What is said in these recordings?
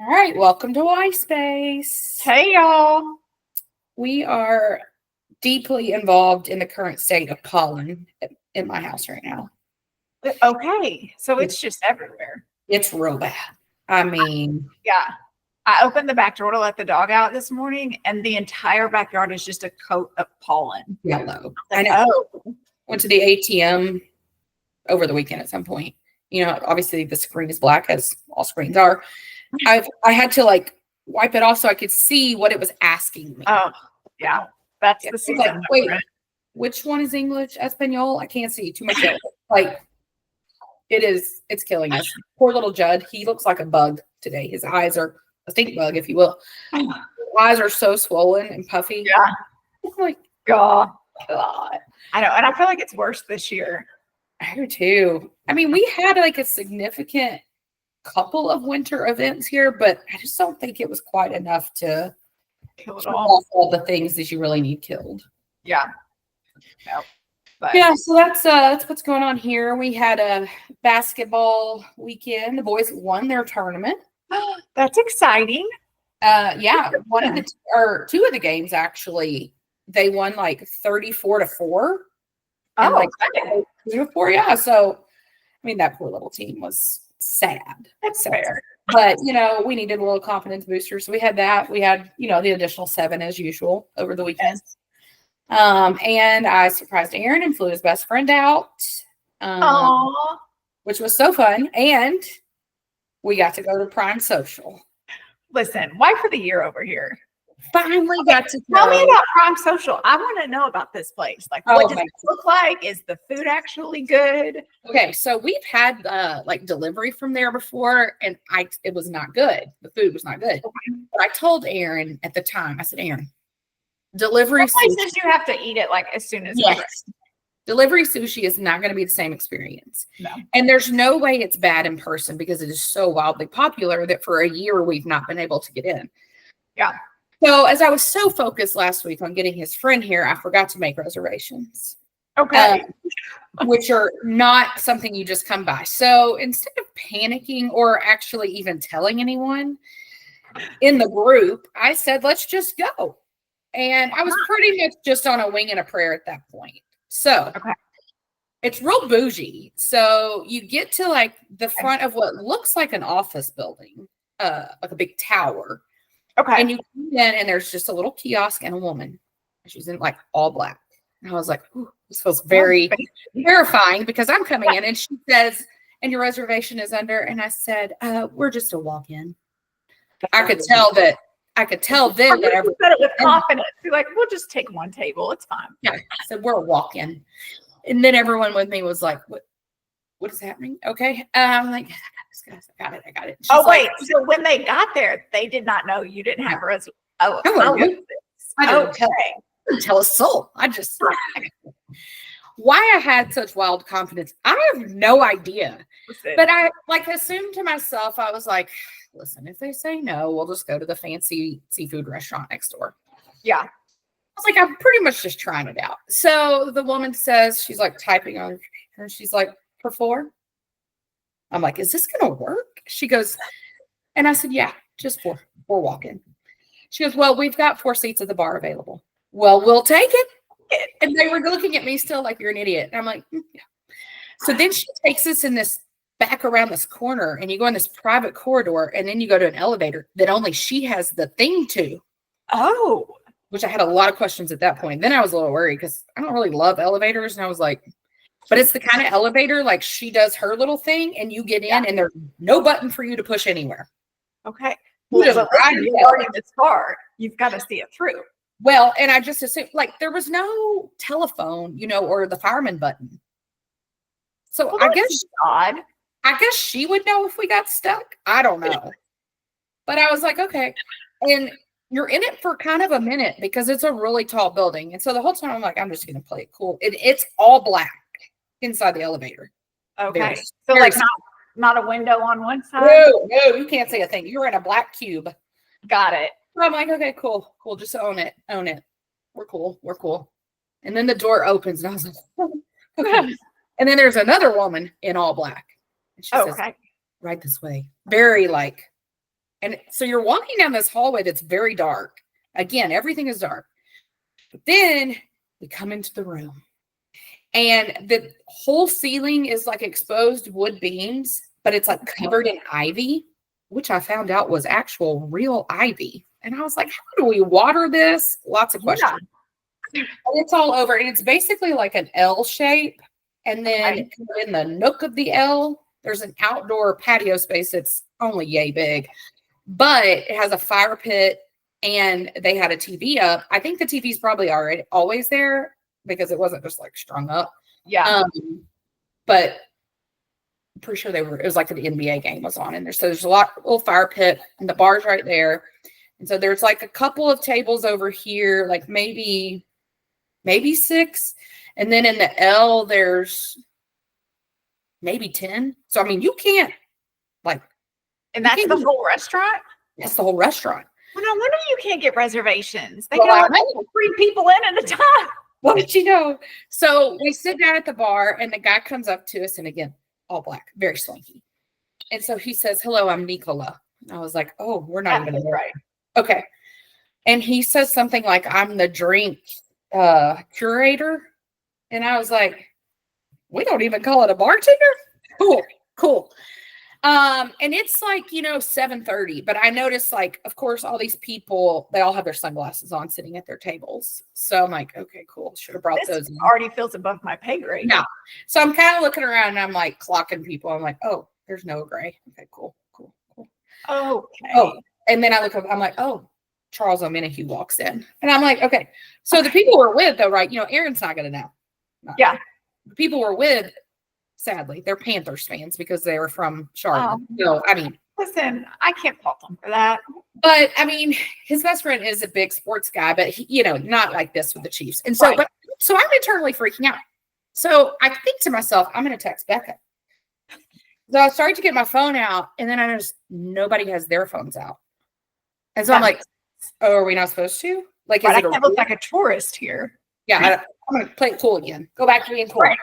All right, welcome to Y Space. Hey, y'all. We are deeply involved in the current state of pollen in my house right now. Okay, so it's just everywhere. It's real bad. I mean, Yeah. I opened the back door to let the dog out this morning, and the entire backyard is just a coat of pollen. yellow. Like, I know. Went to the ATM over the weekend at some point. You know, obviously the screen is black, as all screens are. I had to wipe it off so I could see what it was asking me. Oh, yeah. That's the season. Wait, which one is English? Espanol? I can't see too much yellow. It's killing us. Poor little Judd. He looks like a bug today. His eyes are a stink bug, if you will. His eyes are so swollen and puffy. Yeah. It's like, God. God. I know. And I feel like it's worse this year. I do too. I mean, we had a significant couple of winter events here, but I just don't think it was quite enough to kill it all the things that you really need killed. Yeah. No. But. Yeah, so that's what's going on here. We had a basketball weekend. The boys won their tournament. That's exciting. Yeah, two of the games actually, they won 34-4. Oh, 2-4, yeah. So, I mean, that poor little team was sad. That's fair. But, we needed a little confidence booster. So we had that. We had, the additional 7 as usual over the weekend. Yes. And I surprised Aaron and flew his best friend out, which was so fun. And we got to go to Prime Social. Listen, wife of the year over here. Finally got to tell me about Prime Social. I want to know about this place. What does it look like? Is the food actually good? Okay, so we've had delivery from there before, and it was not good. The food was not good. Okay. But I told Aaron at the time, I said, Aaron, delivery places you have to eat it as soon as delivery sushi is not going to be the same experience. No. And there's no way it's bad in person because it is so wildly popular that for a year we've not been able to get in. Yeah. So as I was so focused last week on getting his friend here, I forgot to make reservations. Okay. Which are not something you just come by. So instead of panicking or actually even telling anyone in the group, I said, let's just go. And I was pretty much just on a wing and a prayer at that point. So It's real bougie. So you get to the front of what looks like an office building, like a big tower. Okay. And you come in and there's just a little kiosk and a woman. She's in all black. And I was like, ooh, this feels very terrifying because I'm coming in and she says, and your reservation is under. And I said, we're just a walk-in. I could tell then that everyone said it with confidence. You're like, we'll just take one table. It's fine. Yeah. I said, we're a walk-in. And then everyone with me was like, what is happening? Okay. I'm like, I got this, guys. I got it. She's wait. So when they got there, they did not know you didn't have a reservation. I didn't tell a soul. Why I had such wild confidence, I have no idea. But I assumed to myself, I was like, listen, if they say no, we'll just go to the fancy seafood restaurant next door. Yeah. I was like, I'm pretty much just trying it out. So the woman says, she's typing on her, she's like, for 4? I'm like, is this going to work? She goes, and I said, yeah, just 4. We're walking. She goes, well, we've got 4 seats at the bar available. Well, we'll take it. And they were looking at me still like you're an idiot. And I'm like, yeah. So then she takes us in this back around this corner and you go in this private corridor and then you go to an elevator that only she has the thing to. Oh. Which I had a lot of questions at that point. Then I was a little worried because I don't really love elevators. And I was like, but it's the kind of elevator she does her little thing and you get in and there's no button for you to push anywhere. Okay. Well, you're already this far. You've got to see it through. Well, and I just assumed there was no telephone, or the fireman button. So I guess odd. I guess she would know if we got stuck. I don't know. But I was like, okay. And you're in it for kind of a minute because it's a really tall building. And so the whole time I'm like, I'm just going to play it cool. It's all black inside the elevator. Okay. So not a window on one side? No, you can't see a thing. You're in a black cube. Got it. So I'm like, okay, cool. Just own it. We're cool. And then the door opens and I was like, okay. And then there's another woman in all black. And she says, right this way. Very And so you're walking down this hallway that's very dark. Again, everything is dark. But then we come into the room. And the whole ceiling is like exposed wood beams, but it's like covered in ivy, which I found out was actual real ivy. And I was like, how do we water this? Lots of questions. Yeah. And it's all over. And it's basically like an L shape. And then in the nook of the L, there's an outdoor patio space that's only yay big. But it has a fire pit and they had a TV up. I think the TV's probably always there because it wasn't just like strung up. Yeah. But I'm pretty sure it was like the NBA game was on in there. So there's a little fire pit and the bar's right there. And so there's like a couple of tables over here, like maybe 6. And then in the L, there's maybe 10. So, I mean, you can't and that's the whole restaurant? That's the whole restaurant. Well, no wonder you can't get reservations. They got 3 people in at a time. What did you know? So we sit down at the bar and the guy comes up to us and again, all black, very swanky. And so he says, hello, I'm Nicola. I was like, oh, we're not even right. Okay. And he says something like, I'm the drink curator. And I was like, we don't even call it a bartender? Cool. And it's like, 7:30, but I noticed of course, all these people, they all have their sunglasses on sitting at their tables. So I'm like, okay, cool. Should have brought those in. Already feels above my pay grade. Yeah. So I'm kind of looking around and I'm like clocking people. I'm like, oh, there's no gray. Okay, cool. Okay. Oh, and then I look up, I'm like, oh, Charles O'Menahue walks in. And I'm like, okay. So the people we're with though, right? Aaron's not going to know. Yeah. The people we're with, sadly, they're Panthers fans because they were from Charlotte. So, I mean, listen, I can't fault them for that. But I mean, his best friend is a big sports guy, but he, not like this with the Chiefs. And so, so I'm internally freaking out. So I think to myself, I'm going to text Becca. So I started to get my phone out, and then I noticed nobody has their phones out. And so I'm like, oh, are we not supposed to? Like, I can't look like a tourist here. Yeah, I'm going to play it cool again. Go back to being cool. Right.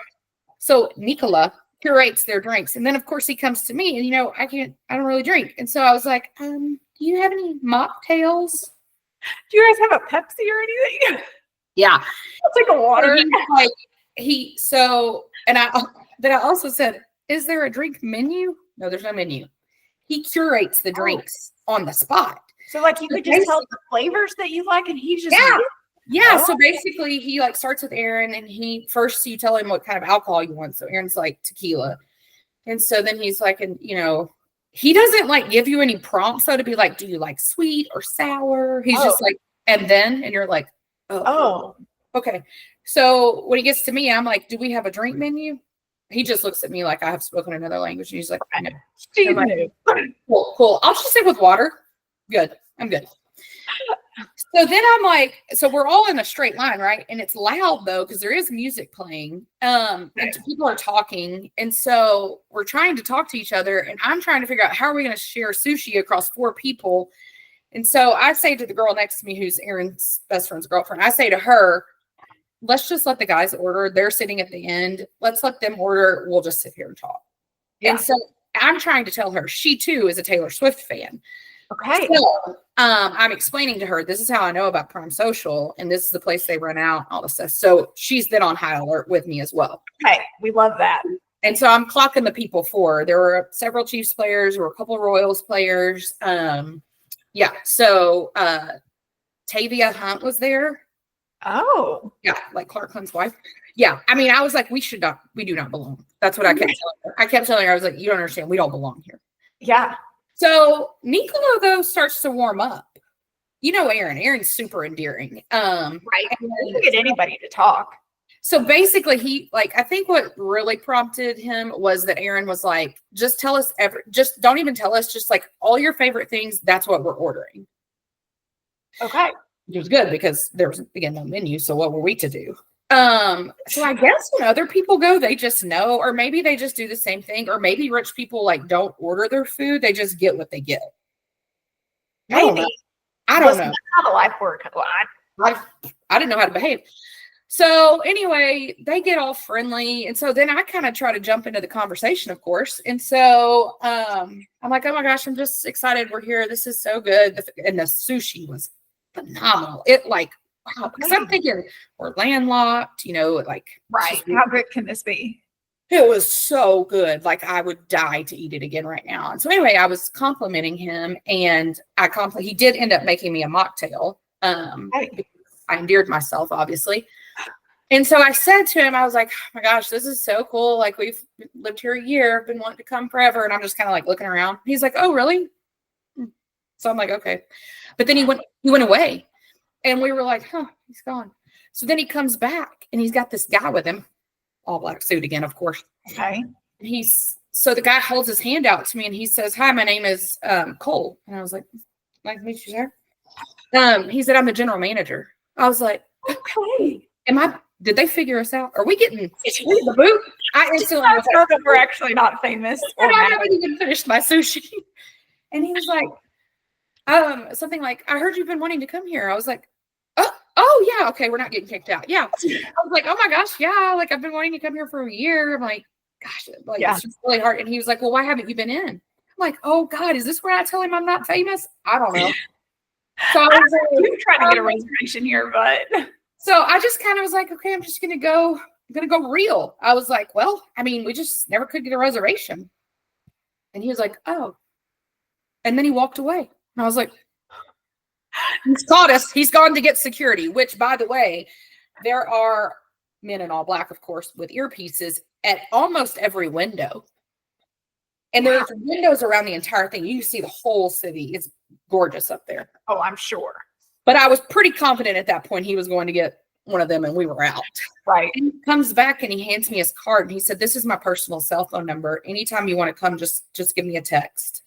So Nicola curates their drinks. And then, of course, he comes to me and, I don't really drink. And so I was like, do you have any mocktails? Do you guys have a Pepsi or anything? Yeah. It's like a water. Then I also said, is there a drink menu? No, there's no menu. He curates the drinks on the spot. So you could just tell the flavors that you like and he just. Yeah. So basically he starts with Aaron and you tell him what kind of alcohol you want. So Aaron's like tequila. And so then he's like, and he doesn't give you any prompts though to be like, do you like sweet or sour? He's just like, and you're like, oh, okay. So when he gets to me, I'm like, do we have a drink menu? He just looks at me like I have spoken another language. And he's like, no. Like, cool. I'll just stick with water. Good. I'm good. So then I'm like, so we're all in a straight line, right? And it's loud though, because there is music playing. And people are talking. And so we're trying to talk to each other. And I'm trying to figure out how are we going to share sushi across 4 people. And so I say to the girl next to me, who's Aaron's best friend's girlfriend, I say to her, let's just let the guys order. They're sitting at the end. Let's let them order. We'll just sit here and talk. Yeah. And so I'm trying to tell her, she too is a Taylor Swift fan. Okay. So I'm explaining to her, this is how I know about Prime Social, and this is the place they run out, all this stuff. So she's been on high alert with me as well. Okay. We love that. And so I'm clocking the people for. There were several Chiefs players, there were a couple of Royals players. Yeah. So Tavia Hunt was there. Oh. Yeah, like Clark Hunt's wife. Yeah. I mean, I was like, we do not belong. That's what I kept telling her. I kept telling her, I was like, you don't understand. We don't belong here. Yeah. So Nicola, though, starts to warm up. Aaron's super endearing. Right. You can get anybody to talk. So basically I think what really prompted him was that Aaron was like, just tell us just don't even tell us, just all your favorite things. That's what we're ordering. Okay. Which was good because there was, again, no menu. So what were we to do? So I guess when other people go, they just know, or maybe they just do the same thing, or maybe rich people don't order their food. They just get what they get. Maybe. I don't know. How the life work. I didn't know how to behave. So anyway, they get all friendly. And so then I kind of try to jump into the conversation, of course. And so I'm like, oh my gosh, I'm just excited we're here. This is so good. And the sushi was phenomenal. It like, wow. Because I'm thinking we're landlocked, like. Right. How good can this be? It was so good. Like I would die to eat it again right now. And so anyway, I was complimenting him and he did end up making me a mocktail. I endeared myself, obviously. And so I said to him, I was like, oh my gosh, this is so cool. Like we've lived here a year, been wanting to come forever. And I'm just kind of like looking around. He's like, oh, really? So I'm like, okay. But then he went away and we were like, huh, he's gone. So then he comes back and he's got this guy with him, all black suit again, of course. Okay. So the guy holds his hand out to me and he says, hi, my name is Cole. And I was like, nice to meet you, sir. He said, I'm the general manager. I was like, okay. Did they figure us out? Are we getting the boot? I instantly was like, that we're actually not famous. And I haven't even finished my sushi. And he was like, something like, I heard you've been wanting to come here. I was like, oh yeah, okay, we're not getting kicked out. Yeah. I was like, oh my gosh, yeah, like I've been wanting to come here for a year. I'm like, gosh, like it's just really hard. And he was like, well, why haven't you been in? I'm like, oh God, is this where I tell him I'm not famous? I don't know. So I was like, you're trying to get a reservation here, but so I just kind of was like, okay, I'm gonna go real. I was like, well, I mean, we just never could get a reservation. And he was like, oh. And then he walked away. And I was like, he's caught us. He's gone to get security, which, by the way, there are men in all black, of course, with earpieces at almost every window. And there's windows around the entire thing. You can see the whole city. It's gorgeous up there. Oh, I'm sure. But I was pretty confident at that point he was going to get one of them and we were out. Right. And he comes back and he hands me his card and he said, this is my personal cell phone number. Anytime you want to come, just give me a text.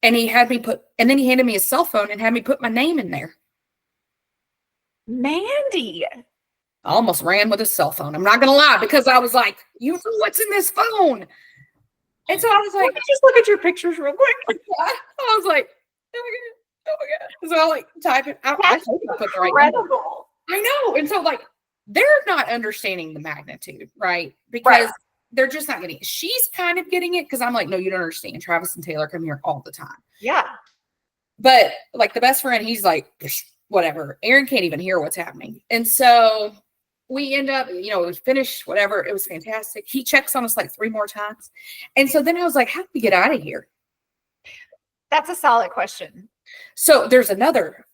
And he had me and then he handed me his cell phone and had me put my name in there. Mandy. I almost ran with his cell phone. I'm not going to lie, because I was like, you know what's in this phone? And so I was like, just look at your pictures real quick. I was like, oh my God. So I like type it. I hope I put the right number. I know. And so like, they're not understanding the magnitude, right? Because they're just not getting it. She's kind of getting it because I'm like, no, you don't understand. Travis and Taylor come here all the time. Yeah. But like the best friend, he's like, whatever. Aaron can't even hear what's happening. And so we end up, we finish whatever. It was fantastic. He checks on us like 3 more times. And so then I was like, how do we get out of here? That's a solid question. So there's another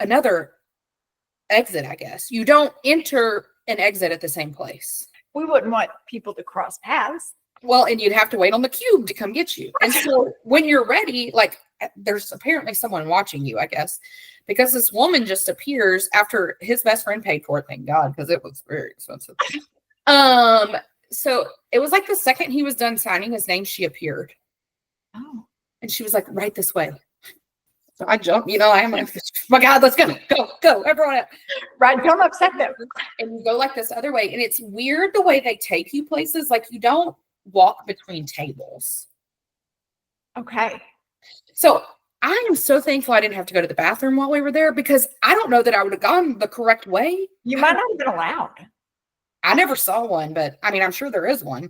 exit, I guess. You don't enter and exit at the same place. We wouldn't want people to cross paths. Well, and you'd have to wait on the cube to come get you. And so when you're ready, like there's apparently someone watching you, I guess, because this woman just appears after his best friend paid for it. Thank God, because it was very expensive. So it was like the second he was done signing his name, she appeared. Oh. And she was like, right this way. So I jumped, I'm like, oh my God, let's go, everyone. Right, don't upset them. And you go like this other way. And it's weird the way they take you places. Like you don't walk between tables. Okay. So I am so thankful I didn't have to go to the bathroom while we were there, because I don't know that I would have gone the correct way. You might not have been allowed. I never saw one, but I mean, I'm sure there is one.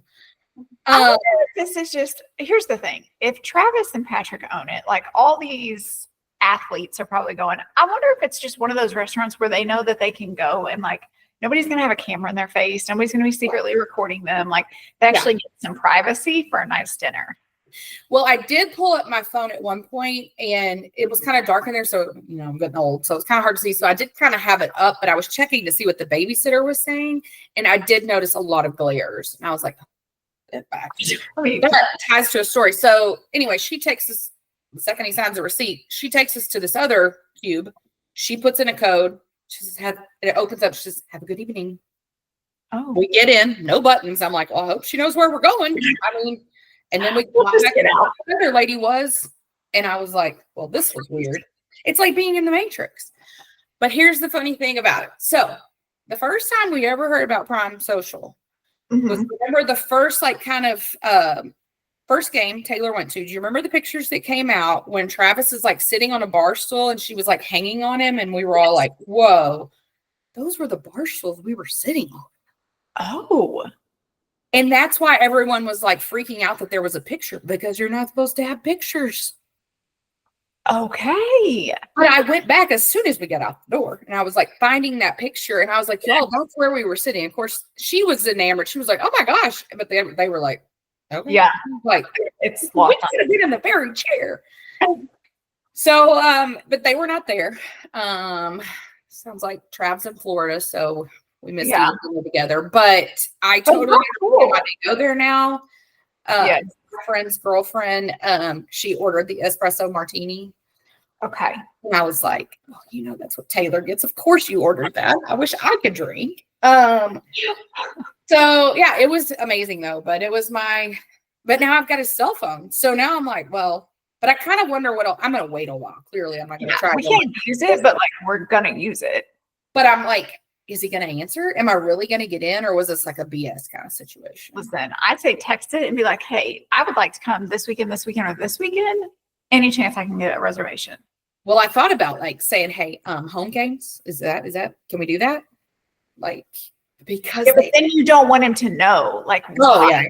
I wonder if this is just, here's the thing. If Travis and Patrick own it, like all these athletes are probably going, I wonder if it's just one of those restaurants where they know that they can go and like, nobody's going to have a camera in their face. Nobody's going to be secretly recording them. Like they actually get some privacy for a nice dinner. Well, I did pull up my phone at one point and it was kind of dark in there. So, I'm getting old. So it's kind of hard to see. So I did kind of have it up, but I was checking to see what the babysitter was saying. And I did notice a lot of glares. And I was like, get back. I mean, that ties to a story. So anyway, she takes us, the second he signs a receipt, she takes us to this other cube. She puts in a code. She says, it opens up. She says, have a good evening. Oh, we get in, no buttons. I'm like, well, I hope she knows where we're going. I mean, and then we go back and out. The other lady was, and I was like, well, this was weird. It's like being in the Matrix. But here's the funny thing about it. So the first time we ever heard about Prime Social was, remember the first first game Taylor went to. Do you remember the pictures that came out when Travis is like sitting on a bar stool and she was like hanging on him and we were all like, whoa. those were the bar stools we were sitting on. Oh. And that's why everyone was like freaking out that there was a picture, because you're not supposed to have pictures. Okay. But I went back as soon as we got out the door, and I was like finding that picture, and I was like, y'all, that's where we were sitting. Of course, she was enamored. She was like, oh my gosh. But they were like, okay. Yeah. Like, It's we could have been in the very chair. So, but they were not there. Sounds like Trav's in Florida, so we missed Yeah. eating together. But I Oh, totally how cool. why they go there now. Yes. My friend's girlfriend, she ordered the espresso martini. Okay. And I was like, well, you know, that's what Taylor gets. Of course you ordered that. I wish I could drink. So yeah, it was amazing though, but but now I've got his cell phone. So now I'm like, well, but I kind of wonder I'm going to wait a while. Clearly I'm not going to try. We can't use it, but like, we're going to use it. But I'm like, is he going to answer? Am I really going to get in? Or was this like a BS kind of situation? Listen, I'd say text it and be like, hey, I would like to come this weekend, or this weekend. Any chance I can get a reservation? Well, I thought about like saying, hey, home games. Is that, can we do that? Like, because but then you don't want him to know. Like, oh yeah.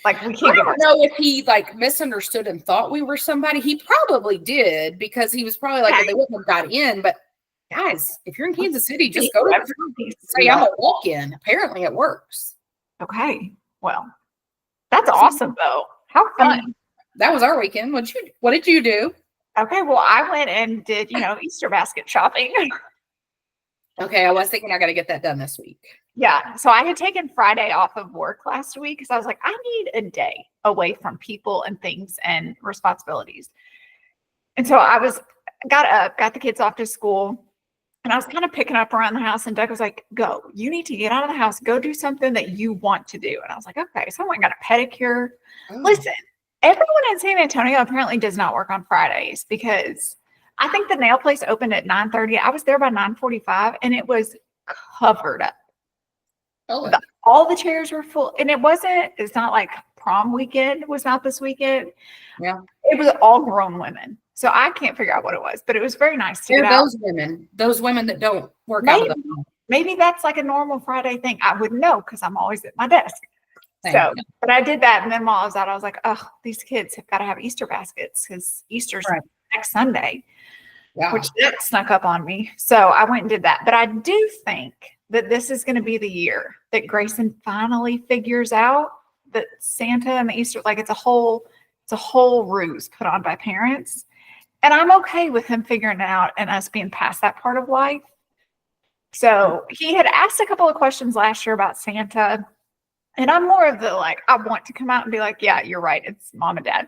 Like we I can't don't know if he like misunderstood and thought we were somebody. He probably did, because he was probably like, well, they wouldn't have got in. But guys, if you're in Kansas City, just go to say I'm a walk-in. Apparently it works. Okay. Well, that's awesome though. How fun. That was our weekend. What did you do? Okay, well, I went and did, Easter basket shopping. Okay, I was thinking I got to get that done this week. Yeah, so I had taken Friday off of work last week because I was like, I need a day away from people and things and responsibilities. And so got up, got the kids off to school, and I was kind of picking up around the house, and Doug was like, go, you need to get out of the house, go do something that you want to do. And I was like, okay, so I went and got a pedicure. Oh. Listen, everyone in San Antonio apparently does not work on Fridays, because I think the nail place opened at 9:30. I was there by 9:45 and it was covered up. Oh. All the chairs were full, and it's not like prom weekend was not this weekend. Yeah. It was all grown women. So I can't figure out what it was, but it was very nice to get out. Those women that don't work out of the home. Maybe that's like a normal Friday thing. I wouldn't know because I'm always at my desk. But I did that. And then while I was out, I was like, oh, these kids have got to have Easter baskets because Easter's next Sunday, which that snuck up on me. So I went and did that. But I do think that this is going to be the year that Grayson finally figures out that Santa and the Easter, like it's a whole ruse put on by parents. And I'm okay with him figuring it out and us being past that part of life. So he had asked a couple of questions last year about Santa. And I'm more of the like, I want to come out and be like, yeah, you're right. It's mom and dad.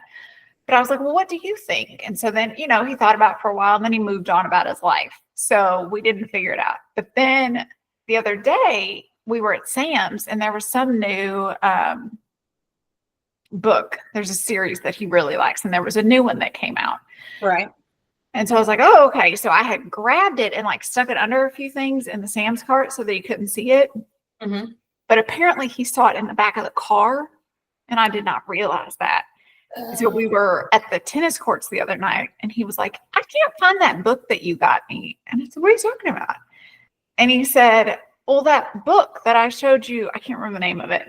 But I was like, well, what do you think? And so then, he thought about it for a while and then he moved on about his life. So we didn't figure it out. But then the other day we were at Sam's and there was some new book. There's a series that he really likes. And there was a new one that came out. Right. And so I was like, oh, okay. So I had grabbed it and like stuck it under a few things in the Sam's cart so that you couldn't see it. Mm-hmm. But apparently he saw it in the back of the car, and I did not realize that. So we were at the tennis courts the other night, and he was like, I can't find that book that you got me. And I said, what are you talking about? And he said, well, that book that I showed you, I can't remember the name of it.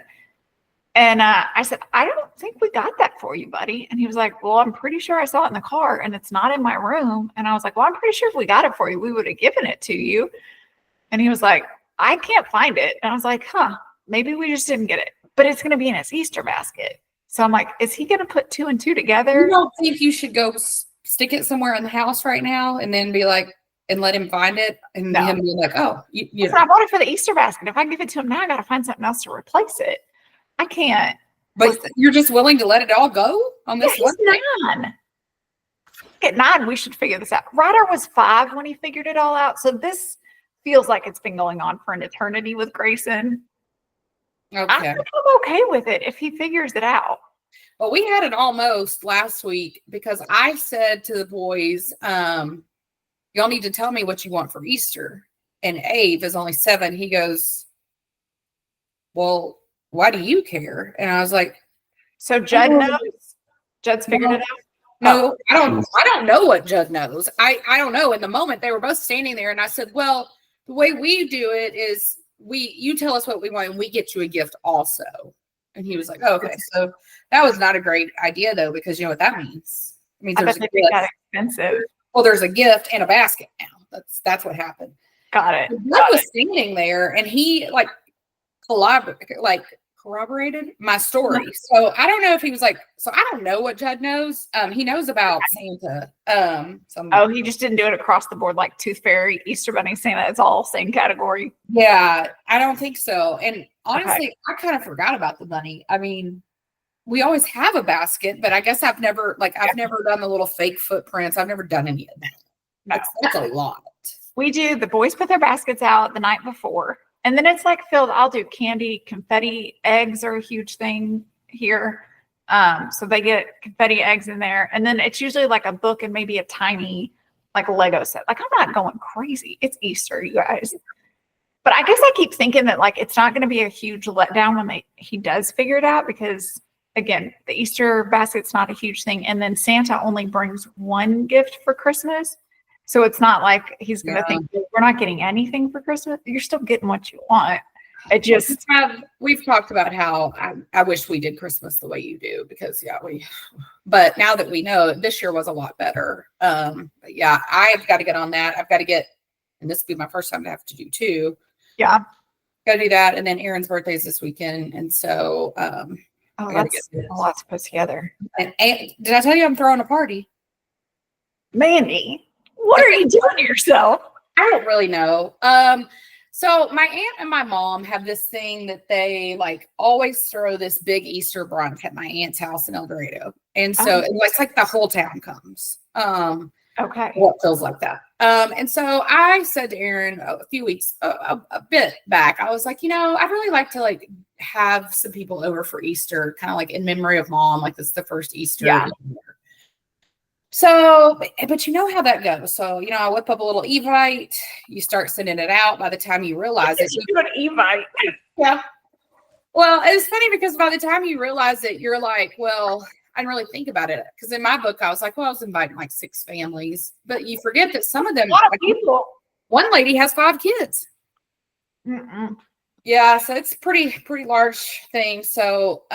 And I said, I don't think we got that for you, buddy. And he was like, well, I'm pretty sure I saw it in the car, and it's not in my room. And I was like, well, I'm pretty sure if we got it for you, we would have given it to you. And he was like, I can't find it. And I was like, maybe we just didn't get it, but it's going to be in his Easter basket. So I'm like, is he going to put 2 and 2 together? You don't think you should go stick it somewhere in the house right now and then be like, and let him find it and him be like, oh, you know. I bought it for the Easter basket. If I give it to him now, I got to find something else to replace it. I can't. But you're just willing to let it all go on this one? He's 9. At 9, we should figure this out. Ryder was 5 when he figured it all out. So this feels like it's been going on for an eternity with Grayson. Okay. I think I'm okay with it if he figures it out. Well, we had it almost last week because I said to the boys, y'all need to tell me what you want for Easter. And Abe is only 7. He goes, well, why do you care? And I was like, so Judd knows? Judd's figured it out? No, I don't know what Judd knows. I don't know. In the moment, they were both standing there, and I said, well, The way we do it is you tell us what we want and we get you a gift also. And he was like, oh, okay. So that was not a great idea though, because you know what that means? It means I bet they got expensive. Well, there's a gift and a basket now. That's what happened. Got it. Doug was standing there and he corroborated my story. So I don't know if he was like, so I don't know what Judd knows. He knows about Santa. He just didn't do it across the board like Tooth Fairy, Easter Bunny, Santa. It's all same category. Yeah, I don't think so. And honestly, I kind of forgot about the bunny. I mean, we always have a basket, but I guess I've never done the little fake footprints. I've never done any of that. No. That's a lot. We do. The boys put their baskets out the night before. And then it's like filled. I'll do candy, confetti, eggs are a huge thing here. So they get confetti eggs in there. And then it's usually like a book and maybe a tiny like Lego set. Like I'm not going crazy. It's Easter, you guys. But I guess I keep thinking that like it's not going to be a huge letdown when he does figure it out because again, the Easter basket's not a huge thing. And then Santa only brings one gift for Christmas. So it's not like he's going to think we're not getting anything for Christmas. You're still getting what you want. It just we've talked about how I wish we did Christmas the way you do because but now that we know this year was a lot better. But yeah, I've got to get on that. I've got to get, and this will be my first time to have to do too. Yeah. Got to do that. And then Aaron's birthday is this weekend. And so, that's a lot to put together. And did I tell you I'm throwing a party? Mandy, what are you doing to yourself? I don't really know. So my aunt and my mom have this thing that they like always throw this big Easter brunch at my aunt's house in El Dorado. And so it's like the whole town comes. Okay. What feels like that. And so I said to Aaron a few weeks, a bit back, I was like, I'd really like to like have some people over for Easter, kind of like in memory of mom. Like this is the first Easter. Yeah. So, but you know how that goes. So, I whip up a little Evite, you start sending it out. By the time you realize it, you do an Evite. Yeah. Well, it's funny because by the time you realize it, you're like, well, I didn't really think about it. Because in my book, I was like, well, I was inviting like 6 families. But you forget that some of them, a lot of people. One lady has 5 kids. Mm-mm. Yeah, so it's pretty large thing. So,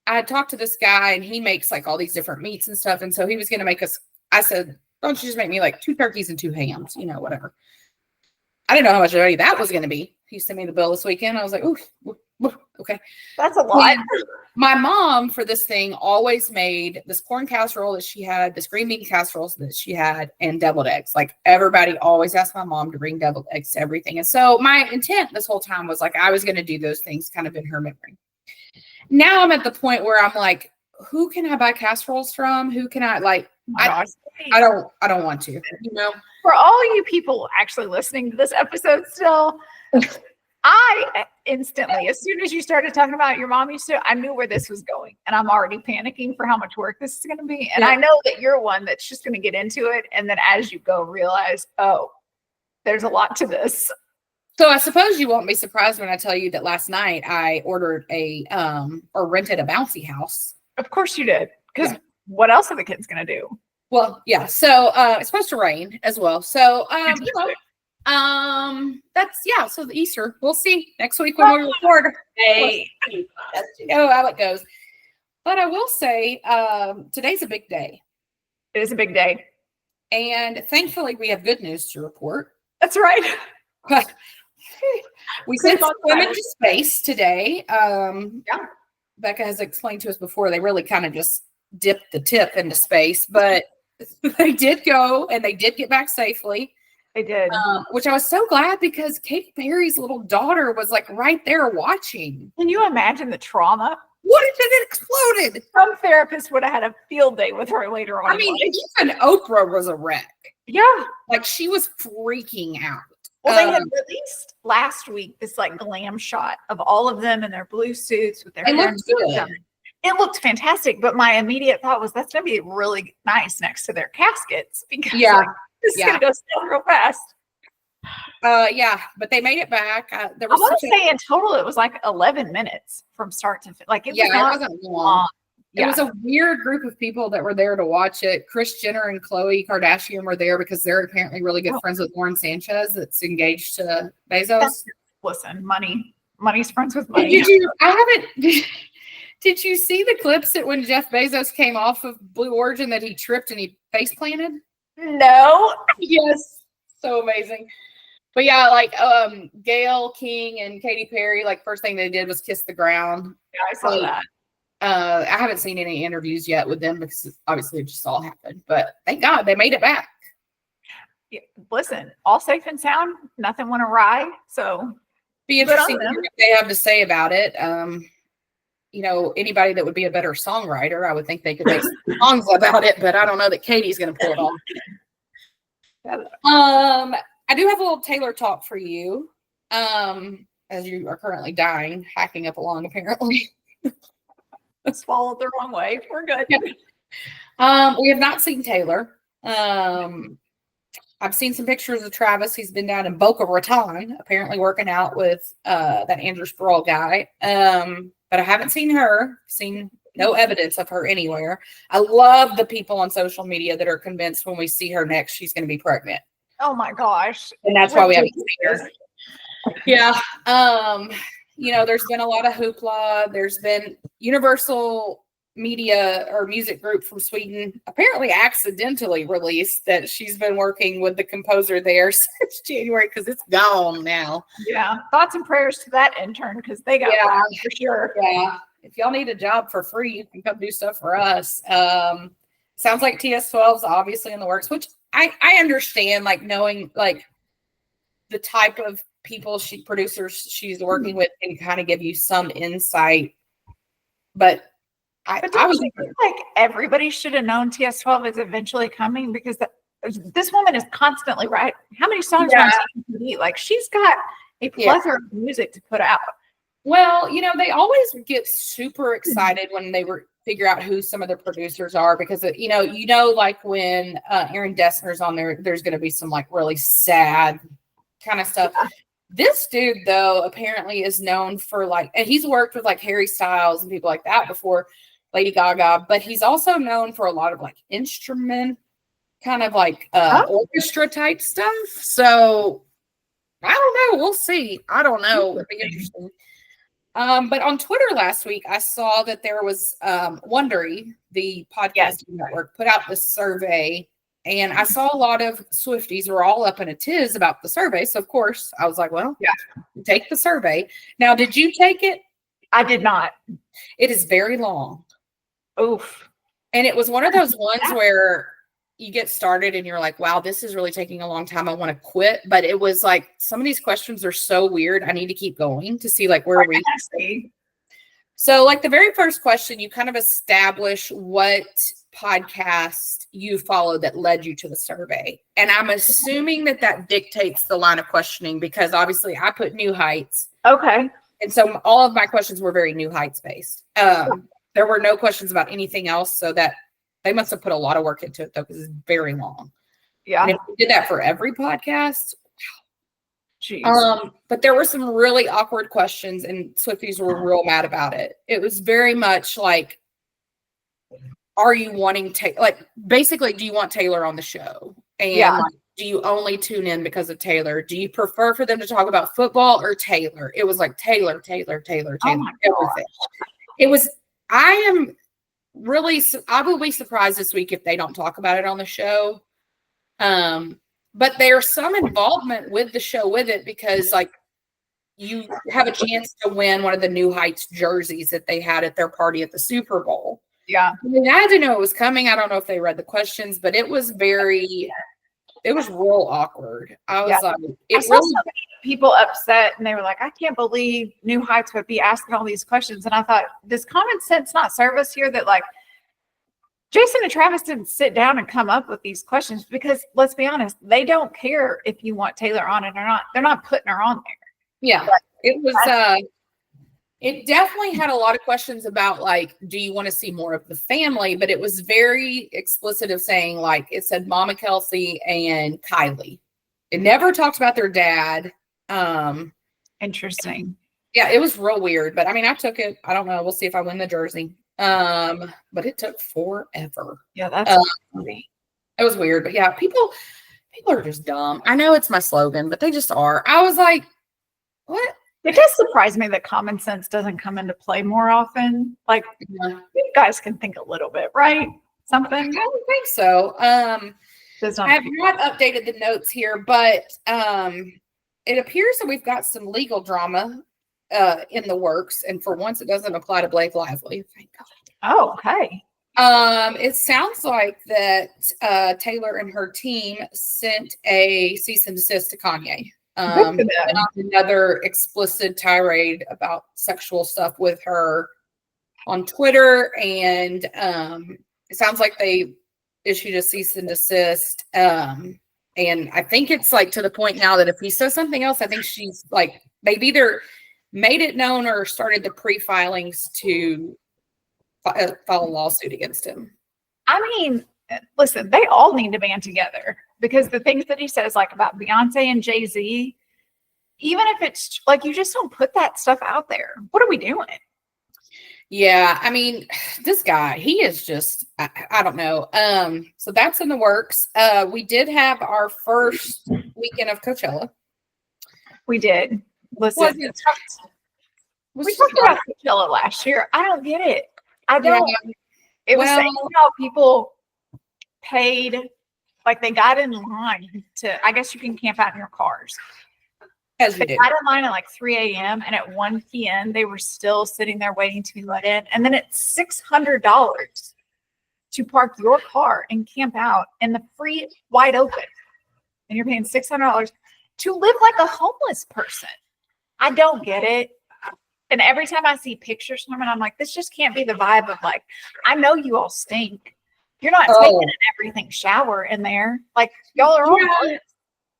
I had talked to this guy and he makes like all these different meats and stuff. And so he was going to make us, I said, don't you just make me like 2 turkeys and 2 hams, whatever. I didn't know how much money that was going to be. He sent me the bill this weekend. I was like, ooh, okay. That's a lot. My mom for this thing always made this corn casserole that she had, this green bean casseroles that she had, and deviled eggs. Like everybody always asked my mom to bring deviled eggs to everything. And so my intent this whole time was like, I was going to do those things kind of in her memory. Now I'm at the point where I'm like, who can I buy casseroles from? Who can I like? I don't want to, For all you people actually listening to this episode still, I instantly, as soon as you started talking about your mom used to, I knew where this was going. And I'm already panicking for how much work this is going to be. And I know that you're one that's just going to get into it. And then as you go, realize, oh, there's a lot to this. So I suppose you won't be surprised when I tell you that last night I ordered rented a bouncy house. Of course you did. Because what else are the kids going to do? Well, yeah. So it's supposed to rain as well. So, so the Easter, we'll see next week when we record. Hey, how it goes. But I will say, today's a big day. It is a big day. And thankfully we have good news to report. That's right. We sent women to space today. Becca has explained to us before, they really kind of just dipped the tip into space, but they did go and they did get back safely. They did. Which I was so glad because Katy Perry's little daughter was like right there watching. Can you imagine the trauma? What if it exploded? Some therapist would have had a field day with her later on. I mean, even Oprah was a wreck. Yeah. Like she was freaking out. Well, they had released last week this like glam shot of all of them in their blue suits with their hair. It looked good. It looked fantastic, but my immediate thought was that's going to be really nice next to their caskets because this is going to go so real fast. But they made it back. There was I want to say in total it was like 11 minutes from start to finish. Like it was not it wasn't long. It was a weird group of people that were there to watch it. Kris Jenner and Khloe Kardashian were there because they're apparently really good friends with Lauren Sanchez, that's engaged to Bezos. Listen, money's friends with money. Did you see the clips that when Jeff Bezos came off of Blue Origin that he tripped and he face planted? No. Yes. So amazing. But yeah, like Gayle King and Katy Perry, like first thing they did was kiss the ground. Yeah, I saw that. I haven't seen any interviews yet with them because obviously it just all happened. But thank God they made it back. Yeah, listen, all safe and sound. Nothing went awry. So be interesting to hear what they have to say about it. You know, anybody that would be a better songwriter, I would think they could make songs about it, but I don't know that Katie's going to pull it off. I do have a little Taylor talk for you, as you are currently dying, hacking up along apparently. Swallowed the wrong way. We're good. Yeah. We have not seen Taylor. I've seen some pictures of Travis. He's been down in Boca Raton, apparently working out with that Andrew Sproul guy. But I haven't seen her, seen no evidence of her anywhere. I love the people on social media that are convinced when we see her next, she's going to be pregnant. Oh my gosh. And that's why we haven't seen her. Yeah. You know, there's been a lot of hoopla. There's been Universal Media or music group from Sweden apparently accidentally released that she's been working with the composer there since January because it's gone now. Yeah. Thoughts and prayers to that intern because they got one for sure. Yeah. If y'all need a job for free, you can come do stuff for us. Sounds like TS12 is obviously in the works, which I understand, like knowing like the type of people producers she's working with can kind of give you some insight. But I was like everybody should have known TS12 is eventually coming because this woman is constantly right. How many songs are on TV? Like she's got a plethora of music to put out. Well, you know, they always get super excited when they figure out who some of the producers are because, you know, like when Aaron Dessner's on there, there's going to be some like really sad kind of stuff. Yeah. This dude, though, apparently is known for like, and he's worked with like Harry Styles and people like that before, Lady Gaga, but he's also known for a lot of like instrument, kind of like orchestra type stuff. So I don't know. We'll see. I don't know. It'll be interesting. But on Twitter last week, I saw that there was Wondery, the podcasting network, put out this survey. And I saw a lot of Swifties were all up in a tiz about the survey. So, of course, I was like, well, take the survey. Now, did you take it? I did not. It is very long. Oof. And it was one of those ones where you get started and you're like, wow, this is really taking a long time. I want to quit. But it was like, some of these questions are so weird. I need to keep going to see like where we see. So like the very first question, you kind of establish what podcast you followed that led you to the survey. And I'm assuming that dictates the line of questioning because obviously I put New Heights. Okay. And so all of my questions were very New Heights based. There were no questions about anything else. So that they must have put a lot of work into it though, because it's very long. Yeah. And if we did that for every podcast, jeez. But there were some really awkward questions and Swifties were real mad about it. It was very much like, are you wanting basically, do you want Taylor on the show? And like, do you only tune in because of Taylor? Do you prefer for them to talk about football or Taylor? It was like Taylor. Oh my everything. It was, I will be surprised this week if they don't talk about it on the show. But there's some involvement with the show with it because like you have a chance to win one of the New Heights jerseys that they had at their party at the Super Bowl. Yeah. I mean, I didn't know it was coming. I don't know if they read the questions, but it was real awkward. I was like, I saw so many people upset and they were like, I can't believe New Heights would be asking all these questions. And I thought, does common sense not serve us here that like Jason and Travis didn't sit down and come up with these questions because let's be honest, they don't care if you want Taylor on it or not. They're not putting her on there. Yeah. But it was it definitely had a lot of questions about like, do you want to see more of the family? But it was very explicit of saying like, it said Mama Kelsey and Kylie. It never talked about their dad. Interesting. Yeah, it was real weird. But I mean, I took it. I don't know. We'll see if I win the jersey. But it took forever. Yeah, that's funny. It was weird, but yeah, people are just dumb. I know it's my slogan, but they just are. I was like, what? It does surprise me that common sense doesn't come into play more often. Like, Yeah. you guys can think a little bit, right? Something. I don't think so. I have not updated the notes here, but it appears that we've got some legal drama in the works, and for once, it doesn't apply to Blake Lively. Thank God. Oh, okay. It sounds like that Taylor and her team sent a cease and desist to Kanye. Another explicit tirade about sexual stuff with her on Twitter, and it sounds like they issued a cease and desist. And I think it's like to the point now that if he says something else, I think she's like, they've either made it known or started the pre-filings to file a lawsuit against him. I mean, listen, they all need to band together because the things that he says, like about Beyonce and Jay-Z, even if it's like, you just don't put that stuff out there. What are we doing? Yeah, I mean, this guy, he is just, I don't know. So that's in the works. We did have our first weekend of Coachella. We did. Listen, we talked about Coachella last year. I don't get it. I don't. Yeah. It was saying how people paid, like they got in line to, I guess you can camp out in your cars. As we they got in line at like 3 a.m. and at 1 p.m. they were still sitting there waiting to be let in. And then it's $600 to park your car and camp out in the free wide open. And you're paying $600 to live like a homeless person. I don't get it. And every time I see pictures from it, I'm like, this just can't be the vibe of like, I know you all stink. You're not taking an everything shower in there. Like, y'all are all.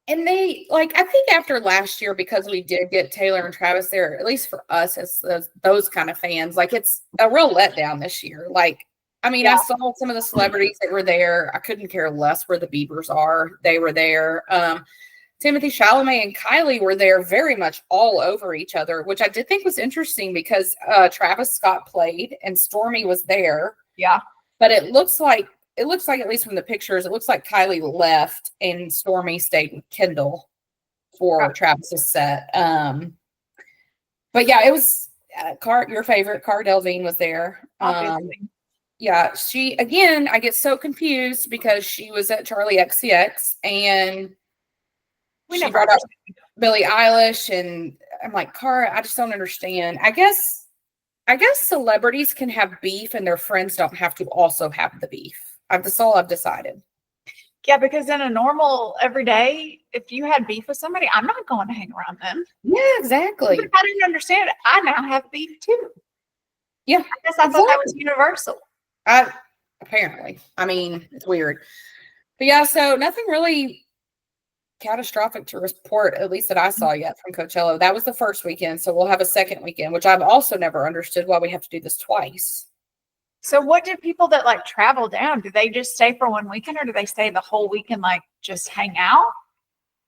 And they, like, I think after last year, because we did get Taylor and Travis there, at least for us as those kind of fans, like, it's a real letdown this year. Like, I mean, I saw some of the celebrities that were there. I couldn't care less where the Biebers are. They were there. Timothy Chalamet and Kylie were there very much all over each other, which I did think was interesting because Travis Scott played and Stormy was there. Yeah. But it looks like, at least from the pictures, it looks like Kylie left and Stormy stayed with Kendall for Travis's set. But yeah, it was your favorite, Cara Delevingne was there. Yeah, she, again, I get so confused because she was at Charlie XCX and she brought up Billie Eilish, and I'm like, Cara, I just don't understand. I guess celebrities can have beef and their friends don't have to also have the beef. That's all I've decided. Yeah, because in a normal everyday, if you had beef with somebody, I'm not going to hang around them. Yeah, exactly. But if I didn't understand it, I now have beef too. Yeah. I guess I thought that was universal. Apparently. I mean, it's weird. But yeah, so nothing really catastrophic to report, at least that I saw yet from Coachella. That was the first weekend, so we'll have a second weekend, which I've also never understood why we have to do this twice. So what do people that like travel down, do they just stay for one weekend or do they stay the whole weekend, like just hang out?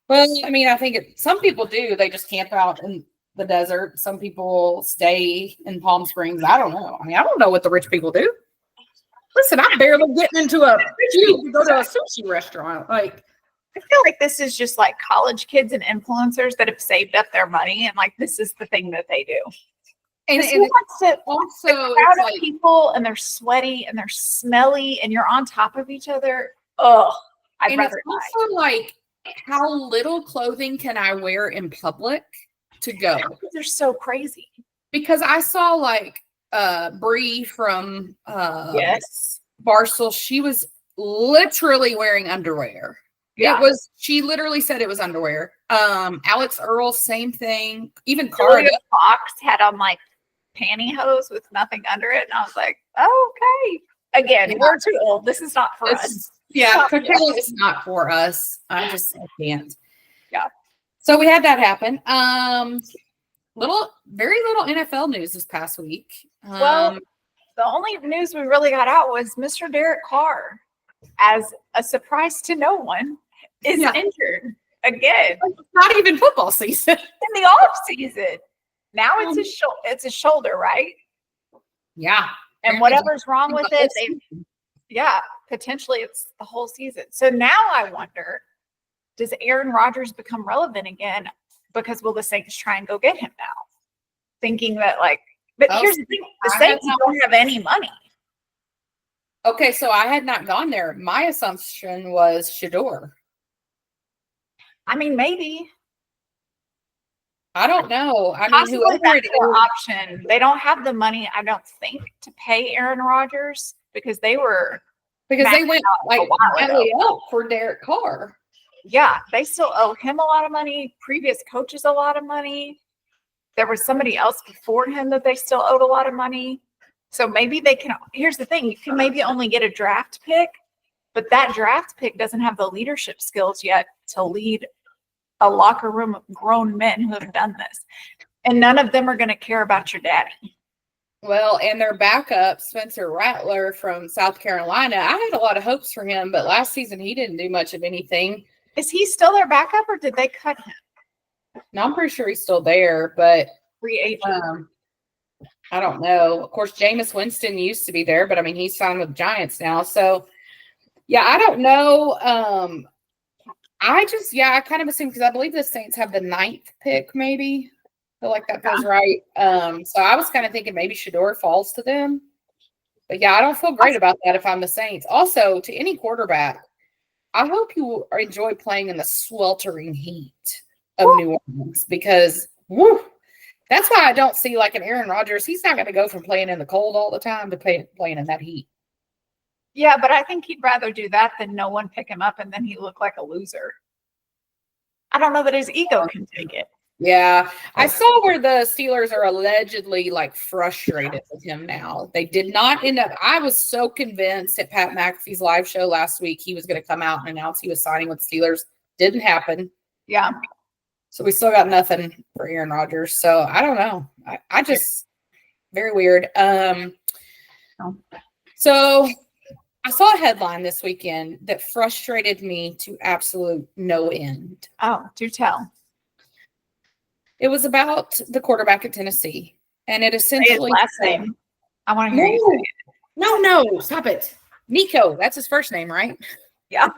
Well, I mean, I think some people do. They just camp out in the desert. Some people stay in Palm Springs. I don't know. I mean, I don't know what the rich people do. Listen, I'm barely getting into a queue to go to a sushi restaurant. Like, I feel like this is just like college kids and influencers that have saved up their money and like this is the thing that they do. And also, crowd of people and they're sweaty and they're smelly and you're on top of each other. Oh, I'd rather die. Also, like, how little clothing can I wear in public to go? They're so crazy. Because I saw like Bree from Barstool. She was literally wearing underwear. Yeah. She literally said it was underwear. Alex Earl, same thing. Even Cara Fox had on like pantyhose with nothing under it. And I was like, oh, okay. Again, we're too old. This is not for us. Yeah, Coachella is not for us. I can't. Yeah. So we had that happen. Very little NFL news this past week. Well, the only news we really got out was Mr. Derek Carr, as a surprise to no one, is injured again. Not even football season. In the off season. Now it's his shoulder, right? Yeah. And whatever's wrong with it, potentially it's the whole season. So now I wonder, does Aaron Rodgers become relevant again? Because will the Saints try and go get him now? Thinking that but here's the thing, the Saints don't have any money. Okay, so I had not gone there. My assumption was Shador. I mean, maybe. I don't know. I mean, whoever it is, option. They don't have the money, I don't think, to pay Aaron Rodgers because they went badly up for Derek Carr. Yeah, they still owe him a lot of money. Previous coaches a lot of money. There was somebody else before him that they still owed a lot of money. So maybe they can. Here's the thing: you can maybe only get a draft pick, but that draft pick doesn't have the leadership skills yet to lead a locker room of grown men who have done this. And none of them are going to care about your daddy. Well, and their backup, Spencer Rattler from South Carolina, I had a lot of hopes for him, but last season he didn't do much of anything. Is he still their backup or did they cut him? No, I'm pretty sure he's still there, but free agent. I don't know. Of course, Jameis Winston used to be there, but I mean, he's signed with Giants now. So, yeah, I don't know. I kind of assume because I believe the Saints have the 9th pick, maybe. I feel like that feels right. So I was kind of thinking maybe Shador falls to them. But yeah, I don't feel great about that if I'm the Saints. Also, to any quarterback, I hope you enjoy playing in the sweltering heat of New Orleans because that's why I don't see like an Aaron Rodgers. He's not going to go from playing in the cold all the time to playing in that heat. Yeah, but I think he'd rather do that than no one pick him up and then he look like a loser. I don't know that his ego can take it. Yeah, I saw where the Steelers are allegedly like frustrated with him now. They did not end up. I was so convinced at Pat McAfee's live show last week he was going to come out and announce he was signing with Steelers. Didn't happen. Yeah. So we still got nothing for Aaron Rodgers. So I don't know. I just very weird. So I saw a headline this weekend that frustrated me to absolute no end. Oh, do tell. It was about the quarterback at Tennessee, and it essentially last name. I want to hear you say it. No, stop it. Nico, that's his first name, right? Yeah.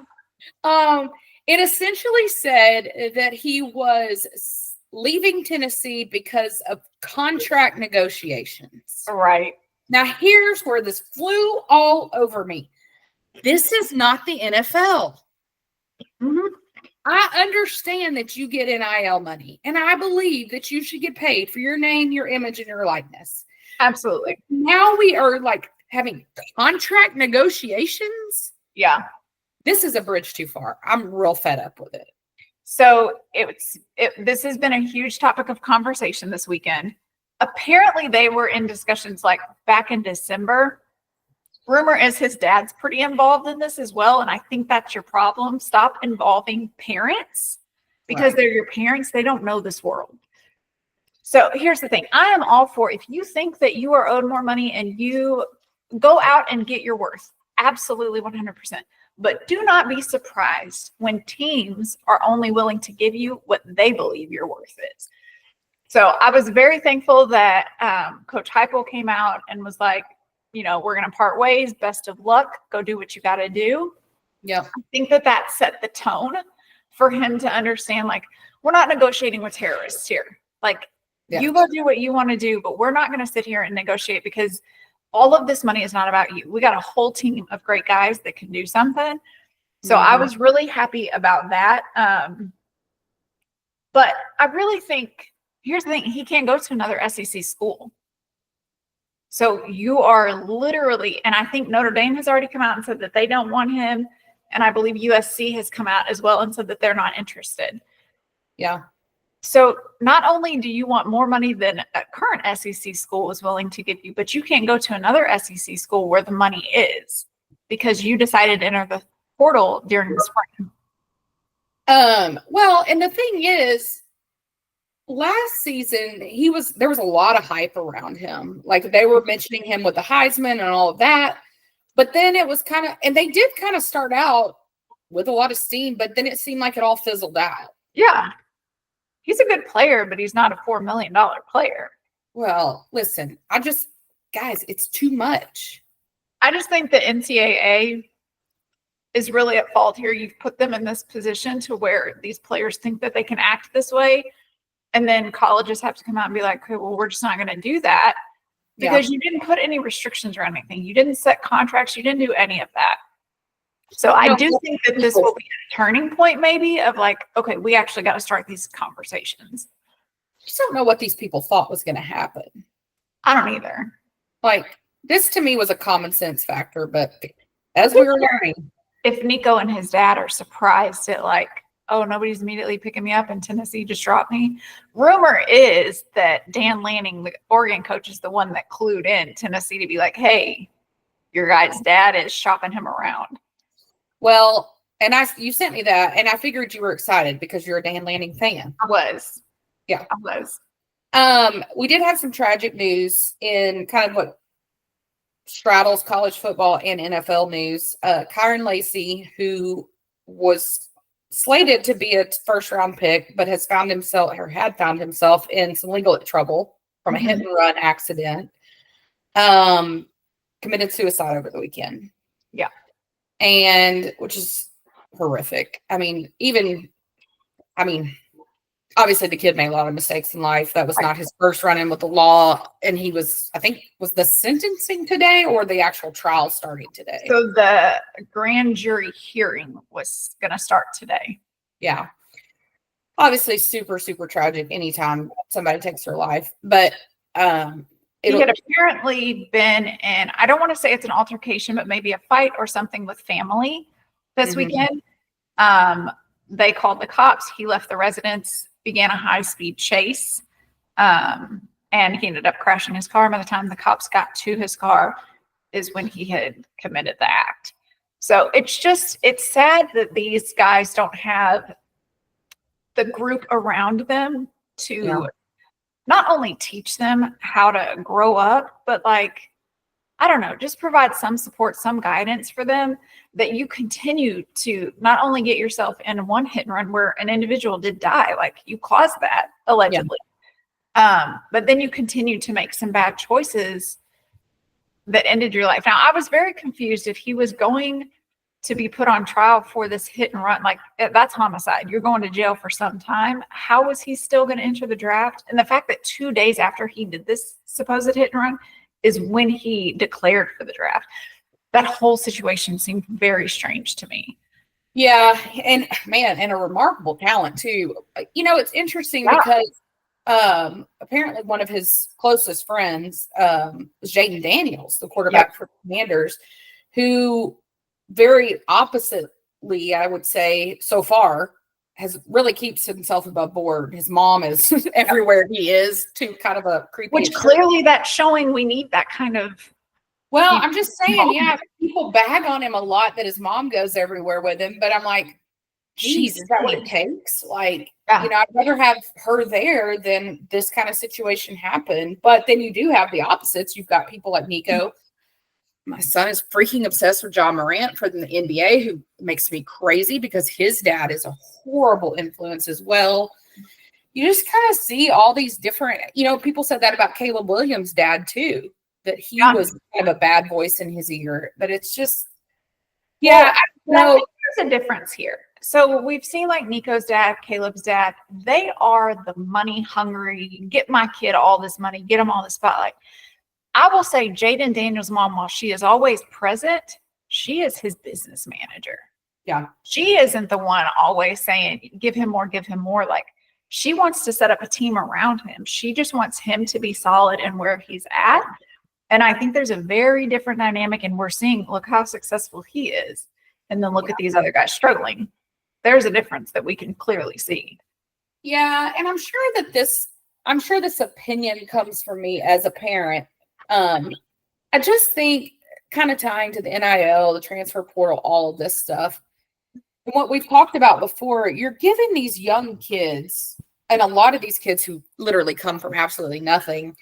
It essentially said that he was leaving Tennessee because of contract negotiations. Right. Now, here's where this flew all over me. This is not the NFL. Mm-hmm. I understand that you get NIL money, and I believe that you should get paid for your name, your image, and your likeness. Absolutely. Now we are like having contract negotiations. Yeah. This is a bridge too far. I'm real fed up with it. So this has been a huge topic of conversation this weekend. Apparently they were in discussions like back in December. Rumor is his dad's pretty involved in this as well. And I think that's your problem. Stop involving parents because they're your parents. They don't know this world. So here's the thing. I am all for, if you think that you are owed more money and you go out and get your worth, absolutely 100%. But do not be surprised when teams are only willing to give you what they believe your worth is. So I was very thankful that Coach Heupel came out and was like, you know, we're going to part ways. Best of luck. Go do what you got to do. Yeah. I think that set the tone for him to understand, like, we're not negotiating with terrorists here. Like, you go do what you want to do, but we're not going to sit here and negotiate because all of this money is not about you. We got a whole team of great guys that can do something. So I was really happy about that. But I really think, here's the thing, he can't go to another SEC school. So you are literally, and I think Notre Dame has already come out and said that they don't want him. And I believe USC has come out as well and said that they're not interested. Yeah. So not only do you want more money than a current SEC school is willing to give you, but you can't go to another SEC school where the money is because you decided to enter the portal during the spring. Well, and the thing is, last season, there was a lot of hype around him. Like they were mentioning him with the Heisman and all of that. But then it was and they did kind of start out with a lot of steam, but then it seemed like it all fizzled out. Yeah. He's a good player, but he's not a $4 million player. Well, listen, I just guys, it's too much. I just think the NCAA is really at fault here. You've put them in this position to where these players think that they can act this way. And then colleges have to come out and be like, okay, well, we're just not going to do that because you didn't put any restrictions or anything. You didn't set contracts. You didn't do any of that. So I do think that this will be a turning point maybe of like, okay, we actually got to start these conversations. I just don't know what these people thought was going to happen. I don't either. Like, this to me was a common sense factor, but as we were learning. If Nico and his dad are surprised at like, oh, nobody's immediately picking me up and Tennessee just dropped me. Rumor is that Dan Lanning, the Oregon coach, is the one that clued in Tennessee to be like, hey, your guy's dad is shopping him around. Well, and you sent me that, and I figured you were excited because you're a Dan Lanning fan. I was. Yeah. I was. We did have some tragic news in kind of what straddles college football and NFL news. Kyron Lacy, who was slated to be a first-round pick, but had found himself in some legal trouble from a hit-and-run accident, committed suicide over the weekend. Yeah. And which is horrific. Obviously the kid made a lot of mistakes in life. That was not his first run in with the law. And he was the sentencing today or the actual trial starting today? So the grand jury hearing was going to start today. Yeah. Obviously super, super tragic anytime somebody takes their life. But he had apparently been in, I don't want to say it's an altercation, but maybe a fight or something with family this weekend. They called the cops. He left the residence, began a high-speed chase, and he ended up crashing his car. By the time the cops got to his car is when he had committed the act. So it's sad that these guys don't have the group around them to not only teach them how to grow up, but like, I don't know, just provide some support, some guidance for them that you continue to not only get yourself in one hit and run where an individual did die, like you caused that allegedly. But then you continue to make some bad choices that ended your life. Now, I was very confused if he was going to be put on trial for this hit and run. Like, that's homicide. You're going to jail for some time. How was he still going to enter the draft? And the fact that 2 days after he did this supposed hit and run is when he declared for the draft. That whole situation seemed very strange to me. Yeah. And man, and a remarkable talent too. It's interesting because apparently one of his closest friends was Jaden Daniels, the quarterback for the Commanders, who very oppositely, I would say so far, really keeps himself above board. His mom is everywhere he is, to kind of a creepy. Which clearly that's showing we need that kind of. Well, I'm just saying, people bag on him a lot that his mom goes everywhere with him, but I'm like, geez, is that what it takes? Like, I'd rather have her there than this kind of situation happen. But then you do have the opposites. You've got people like Nico. My son is freaking obsessed with John Morant from the NBA, who makes me crazy because his dad is a horrible influence as well. You just kind of see all these different, people said that about Caleb Williams' dad too, that he was kind of a bad voice in his ear. But it's just, I think there's a difference here. So we've seen like Nico's dad, Caleb's dad, they are the money hungry, get my kid all this money, get him all the spotlight. I will say Jaden Daniels' mom, while she is always present, she is his business manager. Yeah. She isn't the one always saying, give him more, give him more. Like, she wants to set up a team around him. She just wants him to be solid in where he's at. And I think there's a very different dynamic, and we're seeing, look how successful he is. And then look at these other guys struggling. There's a difference that we can clearly see. Yeah. And I'm sure this opinion comes from me as a parent. I just think, kind of tying to the NIL, the transfer portal, all of this stuff, and what we've talked about before, you're giving these young kids, and a lot of these kids who literally come from absolutely nothing,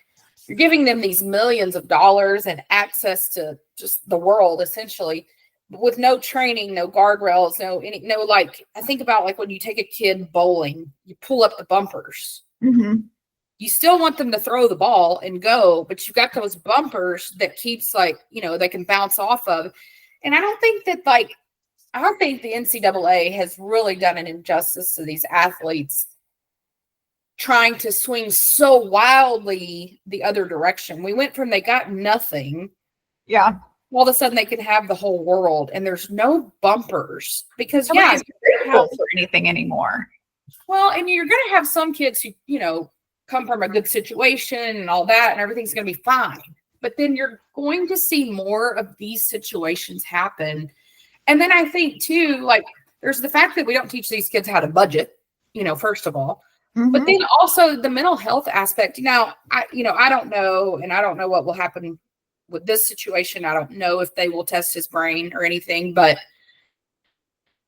you're giving them these millions of dollars and access to just the world, essentially, with no training, no guardrails, I think about like when you take a kid bowling, you pull up the bumpers. you still want them to throw the ball and go, but you've got those bumpers that keeps like, they can bounce off of. And I don't think the NCAA has really done an injustice to these athletes trying to swing so wildly the other direction. We went from they got nothing. Yeah. All of a sudden they can have the whole world and there's no bumpers because nobody's grateful for anything anymore. Well, and you're going to have some kids who, come from a good situation and all that, and everything's going to be fine. But then you're going to see more of these situations happen. And then I think too, like there's the fact that we don't teach these kids how to budget, first of all, but then also the mental health aspect. Now, I don't know, and I don't know what will happen with this situation. I don't know if they will test his brain or anything, but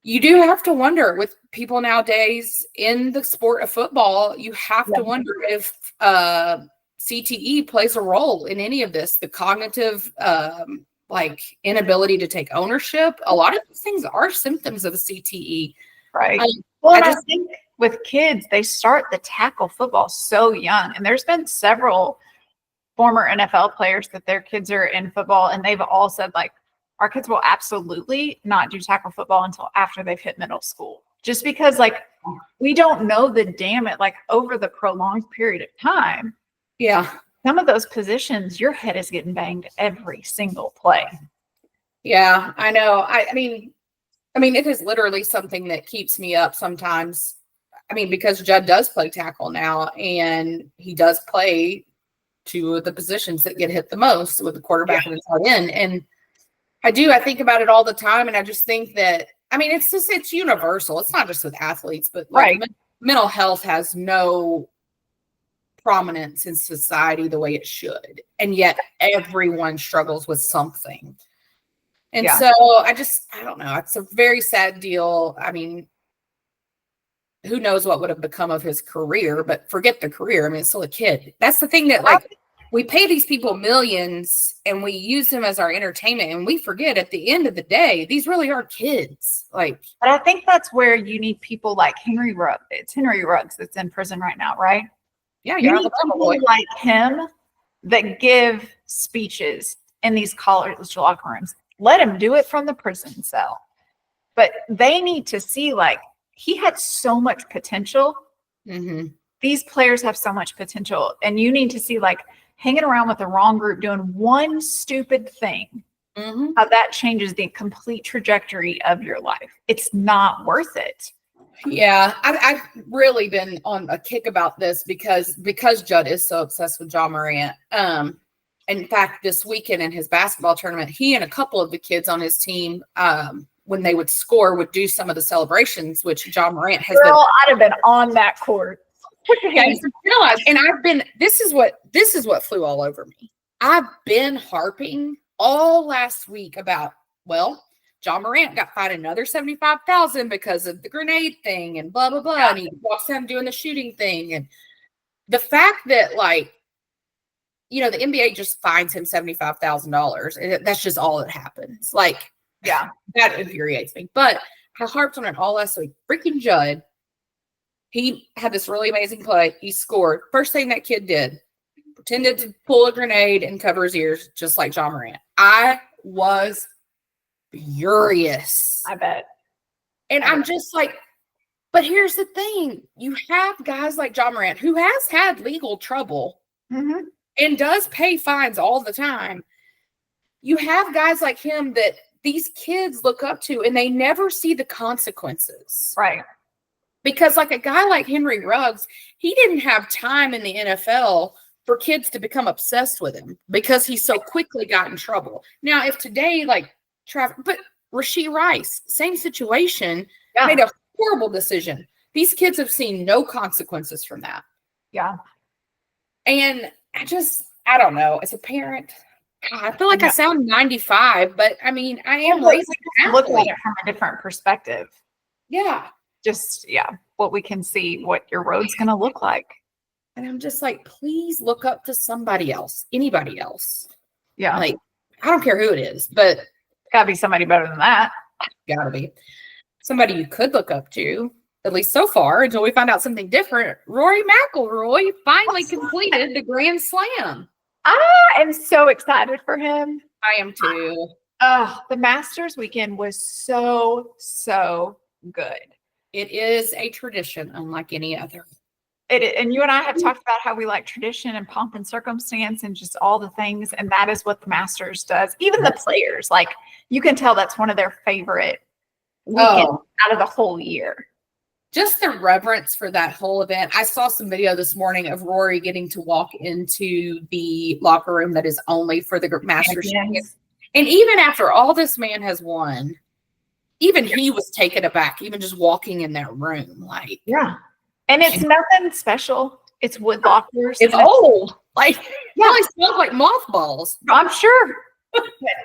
you do have to wonder with people nowadays in the sport of football, you have to wonder if CTE plays a role in any of this, the cognitive, inability to take ownership. A lot of these things are symptoms of a CTE. Right. I think with kids, they start the tackle football so young. And there's been several former NFL players that their kids are in football, and they've all said, like, our kids will absolutely not do tackle football until after they've hit middle school. Just because, like, we don't know the damage, like, over the prolonged period of time. Yeah. Some of those positions, your head is getting banged every single play. Yeah, I know. I mean, it is literally something that keeps me up sometimes. Because Judd does play tackle now, and he does play two of the positions that get hit the most with the quarterback and the tight end. And I think about it all the time. And I just think that, it's universal. It's not just with athletes, but mental health has no prominence in society the way it should. And yet everyone struggles with something. And so I don't know. It's a very sad deal. Who knows what would have become of his career, but forget the career. It's still a kid. That's the thing that we pay these people millions and we use them as our entertainment, and we forget at the end of the day, these really are kids. But I think that's where you need people like Henry Ruggs. It's Henry Ruggs that's in prison right now, right? Yeah, you need people like him that give speeches in these college locker rooms. Let him do it from the prison cell. But they need to see, he had so much potential. Mm-hmm. These players have so much potential. And you need to see, hanging around with the wrong group, doing one stupid thing, how that changes the complete trajectory of your life. It's not worth it. Yeah, I've really been on a kick about this because Judd is so obsessed with John Morant. In fact, this weekend in his basketball tournament, he and a couple of the kids on his team, when they would score, would do some of the celebrations, which John Morant has been. I'd have been on that court. And this is what flew all over me. I've been harping all last week about, John Morant got fined another $75,000 because of the grenade thing and blah, blah, blah. Yeah. And he walks down doing the shooting thing. And the fact that, the NBA just fines him $75,000. And that's just all that happens. That infuriates me. But I harped on it all last week. Freaking Judd. He had this really amazing play. He scored. First thing that kid did, pretended to pull a grenade and cover his ears, just like John Morant. I was furious. I bet. And I'm just but here's the thing. You have guys like John Morant, who has had legal trouble and does pay fines all the time. You have guys like him that these kids look up to, and they never see the consequences. Right. Because a guy like Henry Ruggs, he didn't have time in the NFL for kids to become obsessed with him because he so quickly got in trouble. Now, if today, but Rashee Rice, same situation, made a horrible decision. These kids have seen no consequences from that. Yeah. And I don't know. As a parent, I feel like I sound 95, but I am raising look at it from a different perspective. Yeah. What we can see, what your road's going to look like. And I'm just please look up to somebody else, anybody else. Yeah. I don't care who it is, but gotta be somebody better than that. Gotta be somebody you could look up to. at least so far, until we find out something different. Rory McIlroy finally completed the Grand Slam. I am so excited for him. I am too. The Masters weekend was so good. It is a tradition unlike any other. And you and I have talked about how we like tradition and pomp and circumstance and just all the things. And that is what the Masters does. Even the players, like you can tell that's one of their favorite weekends out of the whole year. Just the reverence for that whole event. I saw some video this morning of Rory getting to walk into the locker room that is only for the Masters. And even after all this man has won, even he was taken aback, even just walking in that room. Like, yeah. And it's nothing special. It's wood lockers. It's old. Like, it really smells like mothballs. I'm sure.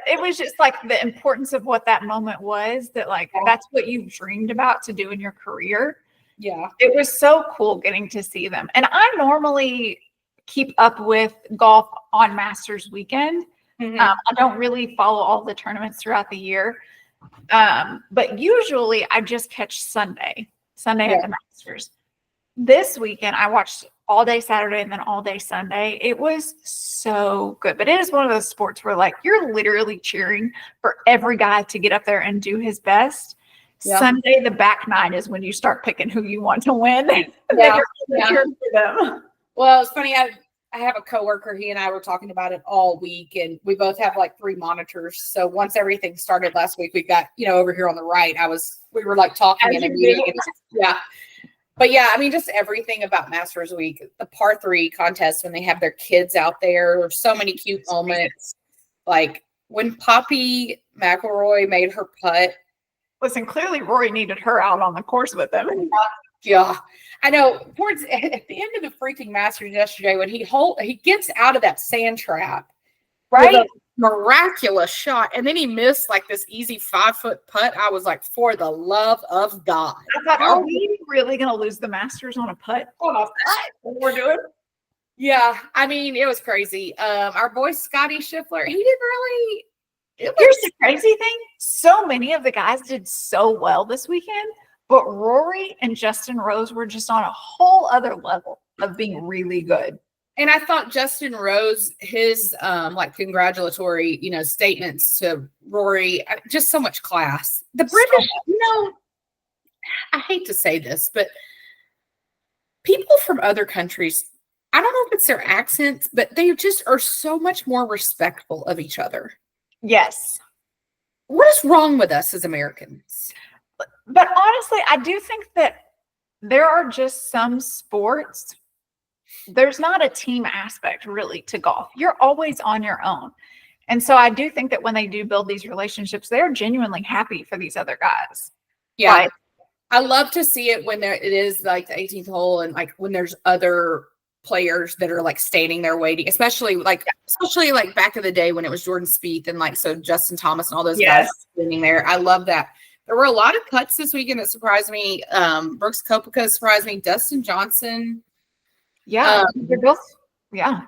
It was just like the importance of what that moment was, that like that's what you dreamed about to do in your career. Yeah. It was so cool getting to see them. And I normally keep up with golf on Masters weekend. Mm-hmm. I don't really follow all the tournaments throughout the year. But usually I just catch Sunday at the Masters. This weekend, I watched all day Saturday and then all day Sunday. It was so good. But it is one of those sports where, like, you're literally cheering for every guy to get up there and do his best. Yeah. Sunday, the back nine, is when you start picking who you want to win. Yeah. Cheering for them. Well, it's funny. I have a coworker. He and I were talking about it all week, and we both have like 3 monitors. So once everything started last week, we got, over here on the right. We were like talking in a meeting. Yeah. But yeah, I mean, just everything about Masters Week, the par 3 contest, when they have their kids out there, so many cute moments. Like when Poppy McIlroy made her putt. Listen, clearly Rory needed her out on the course with him. Yeah, I know. At the end of the freaking Masters yesterday, when he gets out of that sand trap, right? Miraculous shot, and then he missed like this easy 5-foot putt. I was like, for the love of God! I thought, are we really going to lose the Masters on a putt? On a putt? What we're doing? Yeah, I mean, it was crazy. Our boy Scotty Scheffler, he didn't really. Here's the crazy thing: so many of the guys did so well this weekend, but Rory and Justin Rose were just on a whole other level of being really good. And I thought Justin Rose, his like congratulatory, statements to Rory, just so much class. The British, I hate to say this, but people from other countries, I don't know if it's their accents, but they just are so much more respectful of each other. Yes. What is wrong with us as Americans? But honestly, I do think that there are just some sports. There's not a team aspect really to golf. You're always on your own. And so I do think that when they do build these relationships, they're genuinely happy for these other guys. Yeah. Like, I love to see it when it is like the 18th hole and like when there's other players that are like standing there waiting, especially like back in the day when it was Jordan Spieth and like, so Justin Thomas and all those guys standing there. I love that. There were a lot of putts this weekend that surprised me. Brooks Koepka surprised me. Dustin Johnson. Yeah, they're both. Yeah,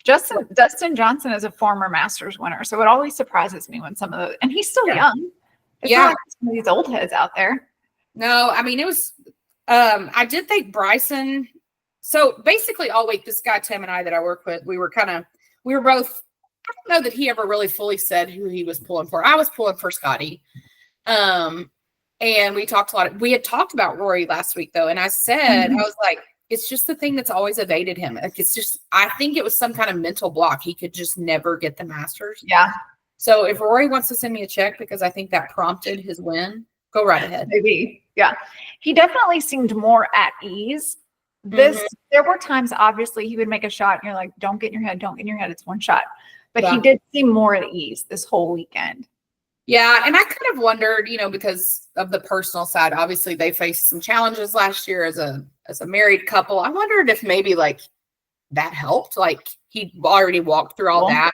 Dustin Johnson is a former Masters winner, so it always surprises me when some of those, and he's still young. It's not like some of these old heads out there. No, I mean it was. I did think Bryson. So basically, all week, this guy Tim and I that I work with, we were both. I don't know that he ever really fully said who he was pulling for. I was pulling for Scotty. And we talked a lot. We had talked about Rory last week though, and I said I was like. It's just the thing that's always evaded him. Like it's just, I think it was some kind of mental block. He could just never get the Masters. Yeah. So if Rory wants to send me a check because I think that prompted his win, go right ahead. Maybe. Yeah. He definitely seemed more at ease. There were times, obviously, he would make a shot and you're like, don't get in your head. Don't get in your head. It's one shot. But he did seem more at ease this whole weekend. Yeah, and I kind of wondered, because of the personal side, obviously they faced some challenges last year as a married couple. I wondered if maybe like that helped, like he already walked through all that.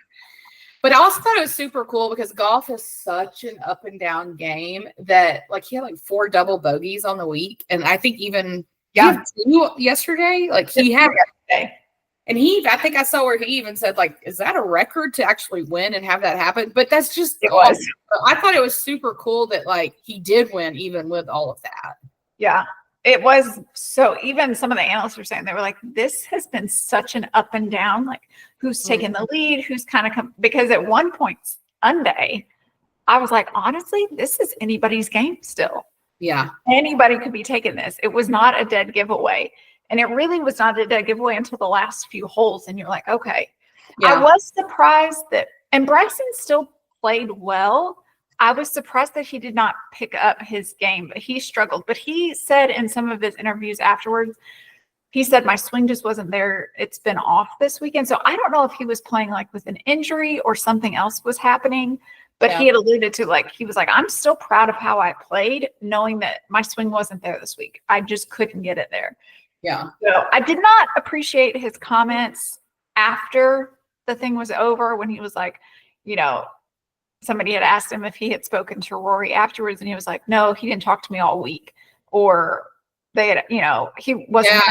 But I also thought it was super cool because golf is such an up and down game that like he had like 4 double bogeys on the week. And I think even 2 yesterday, like he had and I think I saw where he even said, like, is that a record to actually win and have that happen? But that's just awesome. I thought it was super cool that, like, he did win even with all of that. Yeah. It was so, even some of the analysts were saying, they were like, this has been such an up and down, like who's taking the lead, who's kind of because at one point Sunday, I was like, honestly, this is anybody's game still. Yeah. Anybody could be taking this. It was not a dead giveaway. And it really was not a dead giveaway until the last few holes. And you're like, okay. Yeah. I was surprised that, and Bryson still played well. I was surprised that he did not pick up his game, but he struggled. But he said in some of his interviews afterwards, he said, my swing just wasn't there. It's been off this weekend. So I don't know if he was playing like with an injury or something else was happening, but he had alluded to, like, he was like, I'm still proud of how I played, knowing that my swing wasn't there this week. I just couldn't get it there. Yeah. So I did not appreciate his comments after the thing was over, when he was like, you know, somebody had asked him if he had spoken to Rory afterwards, and he was like, no, he didn't talk to me all week. Or they had, you know, he wasn't.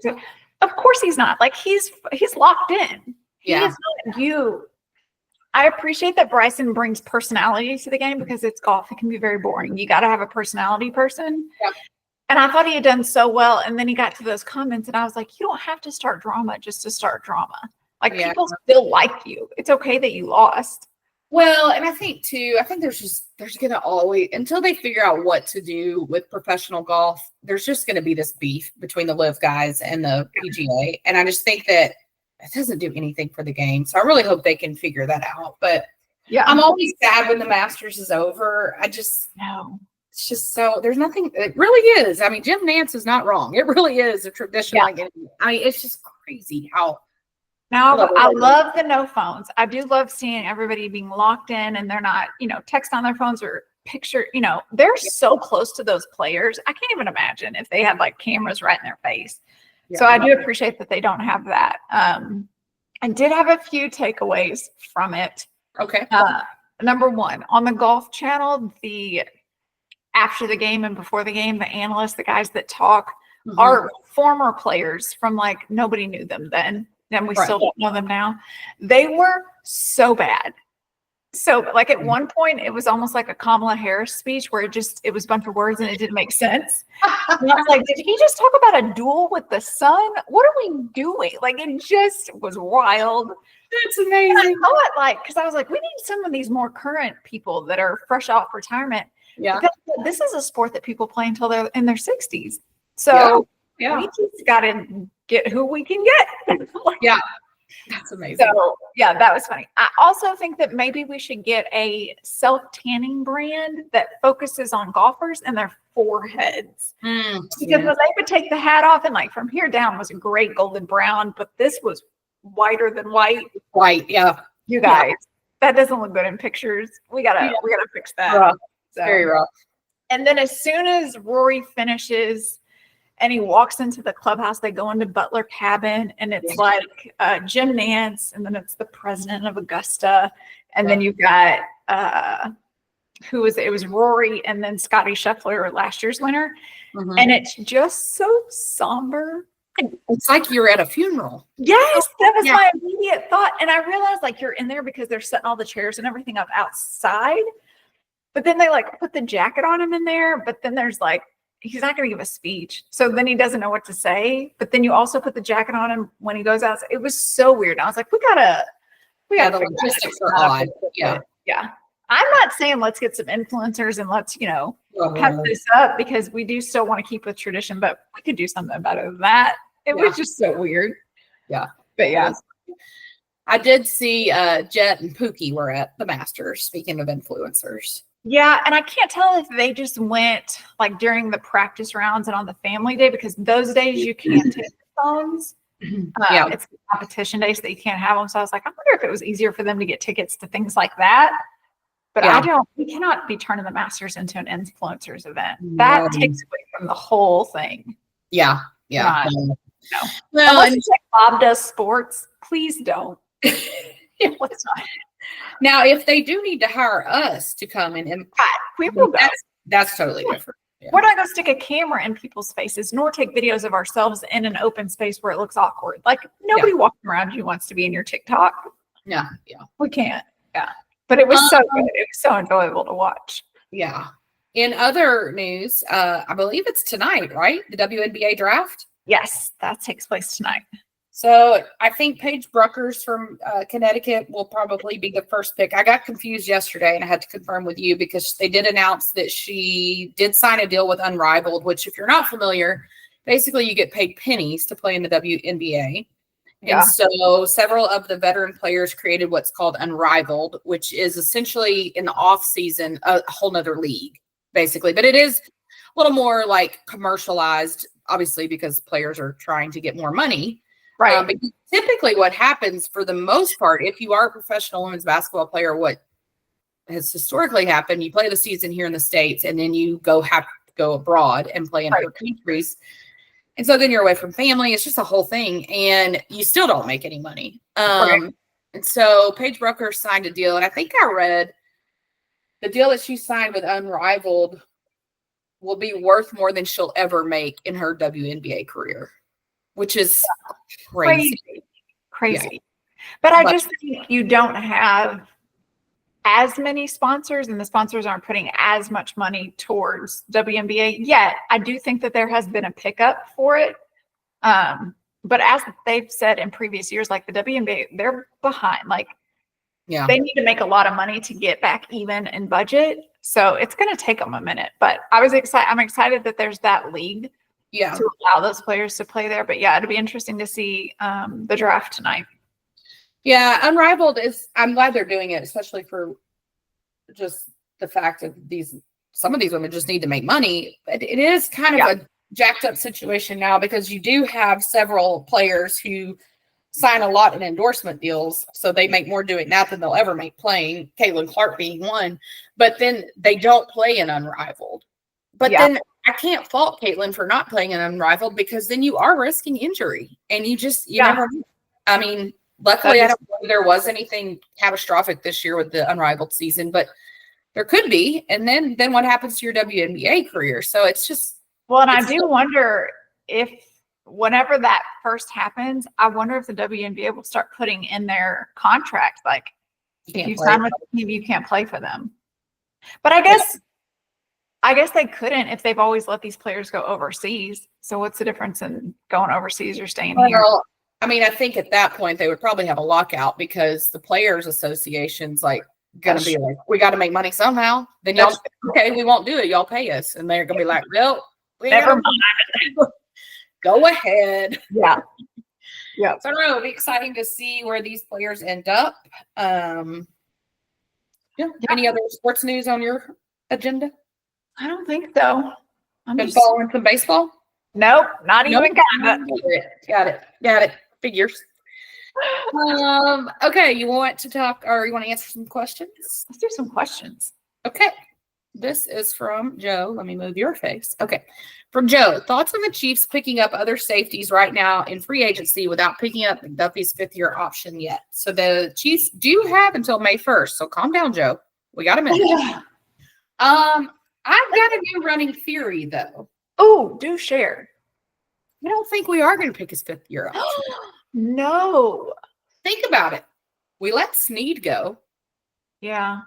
Yeah. Of course he's not. Like, he's locked in. He is not you. I appreciate that Bryson brings personality to the game, because it's golf. It can be very boring. You got to have a personality person. Yeah. And I thought he had done so well. And then he got to those comments, and I was like, you don't have to start drama just to start drama. Like, people still like you. It's okay that you lost. Well, and I think there's going to always, until they figure out what to do with professional golf, there's just going to be this beef between the LIV guys and the PGA. And I just think that it doesn't do anything for the game. So I really hope they can figure that out. But yeah, I'm always sad when the Masters is over. I just know it's just so, there's nothing, it really is. I mean, Jim Nance is not wrong. It really is a tradition. Yeah. Like, I mean, it's just crazy how. Now, I love the no phones. I do love seeing everybody being locked in, and they're not, you know, text on their phones or picture, you know, they're so close to those players. I can't even imagine if they had like cameras right in their face. Yeah, so I do appreciate that they don't have that. I did have a few takeaways from it. Okay. Number one, on the Golf Channel, after the game and before the game, the analysts, the guys that talk, are former players from, like, nobody knew them then. And we still don't know them now. They were so bad. So, like, at one point, it was almost like a Kamala Harris speech where it was a bunch of words and it didn't make sense. And I was like, did he just talk about a duel with the sun? What are we doing? Like, it just was wild. That's amazing. And I thought, like, because I was like, we need some of these more current people that are fresh off retirement. Yeah. Because this is a sport that people play until they're in their 60s. So we just got to get who we can get. Yeah. That's amazing. So, yeah, that was funny. I also think that maybe we should get a self-tanning brand that focuses on golfers and their foreheads. Because when they would take the hat off, and, like, from here down was a great golden brown, but this was whiter than white. White, yeah. You guys, that doesn't look good in pictures. We gotta fix that. Rough. So, very rough. And then as soon as Rory finishes and he walks into the clubhouse, they go into Butler Cabin, and it's like Jim Nance, and then it's the president of Augusta, and then you've got it was Rory, and then Scotty Scheffler, last year's winner, and it's just so somber. It's like you're at a funeral. Yes, that was my immediate thought, and I realized, like, you're in there because they're setting all the chairs and everything up outside, but then they, like, put the jacket on him in there, but then there's, like, he's not going to give a speech. So then he doesn't know what to say. But then you also put the jacket on him when he goes out. It was so weird. I was like, we gotta the logistics are odd. Yeah. Yeah. I'm not saying let's get some influencers and let's, pep this up, because we do still want to keep with tradition, but we could do something better than that. It was just so weird. Yeah. But yeah. I did see Jet and Pookie were at the Masters, speaking of influencers. Yeah, and I can't tell if they just went, like, during the practice rounds and on the family day, because those days you can't take the phones. It's the competition days that you can't have them. So I was like, I wonder if it was easier for them to get tickets to things like that. But we cannot be turning the Masters into an influencers event. That takes away from the whole thing. Yeah. Yeah. No. Well, unless Bob does sports, please don't. Let's not. Now, if they do need to hire us to come and we will go. That's totally different. Yeah. We're not going to stick a camera in people's faces, nor take videos of ourselves in an open space where it looks awkward. Like, nobody walking around you wants to be in your TikTok. Yeah. We can't. Yeah. But it was so good. It was so enjoyable to watch. Yeah. In other news, I believe it's tonight, right? The WNBA draft. Yes, that takes place tonight. So I think Paige Bruckers from Connecticut will probably be the first pick. I got confused yesterday and I had to confirm with you because they did announce that she did sign a deal with Unrivaled, which if you're not familiar, basically you get paid pennies to play in the WNBA. Yeah. And so several of the veteran players created what's called Unrivaled, which is essentially in the off season, a whole nother league, basically. But it is a little more like commercialized, obviously, because players are trying to get more money. Right. But typically what happens for the most part, if you are a professional women's basketball player, what has historically happened, you play the season here in the States and then you have to go abroad and play in other countries. And so then you're away from family. It's just a whole thing. And you still don't make any money. And so Paige Brucker signed a deal. And I think I read the deal that she signed with Unrivaled will be worth more than she'll ever make in her WNBA career, which is crazy. Yeah. But I just think you don't have as many sponsors and the sponsors aren't putting as much money towards WNBA yet. I do think that there has been a pickup for it. But as they've said in previous years, like the WNBA, they're behind. Like, they need to make a lot of money to get back even in budget. So it's going to take them a minute. But I'm excited that there's that league to allow those players to play there. But yeah, it'll be interesting to see the draft tonight. Yeah, Unrivaled I'm glad they're doing it, especially for just the fact of some of these women just need to make money. But it is kind of a jacked up situation now because you do have several players who sign a lot in endorsement deals. So they make more doing that than they'll ever make playing, Caitlin Clark being one. But then they don't play in Unrivaled. But then I can't fault Caitlin for not playing in Unrivaled because then you are risking injury. And you never know. I mean, luckily, I don't know if there was anything catastrophic this year with the Unrivaled season, but there could be. And then what happens to your WNBA career? So it's just. Well, and I do wonder if whenever that first happens, I wonder if the WNBA will start putting in their contract, like, if you sign with the team, you can't play for them. But I guess they couldn't if they've always let these players go overseas. So what's the difference in going overseas or staying here? I mean, I think at that point they would probably have a lockout because the players association's like going to be like, we got to make money somehow. Then y'all, okay, we won't do it. Y'all pay us. And they're going to be like, no, never mind. Go ahead. Yeah. Yeah. So I don't know. It'll be exciting to see where these players end up. Any other sports news on your agenda? I don't think so. Been following some baseball? Nope, not even kind of. Got it. Figures. Okay, you want to talk or you want to answer some questions? Let's do some questions. Okay. This is from Joe. Let me move your face. Okay. From Joe, thoughts on the Chiefs picking up other safeties right now in free agency without picking up McDuffie's fifth-year option yet? So the Chiefs do have until May 1st. So calm down, Joe. We got a minute. Yeah. I've got a new running theory, though. Oh, do share. I don't think we are going to pick his fifth-year option. No. Think about it. We let Snead go. Yeah.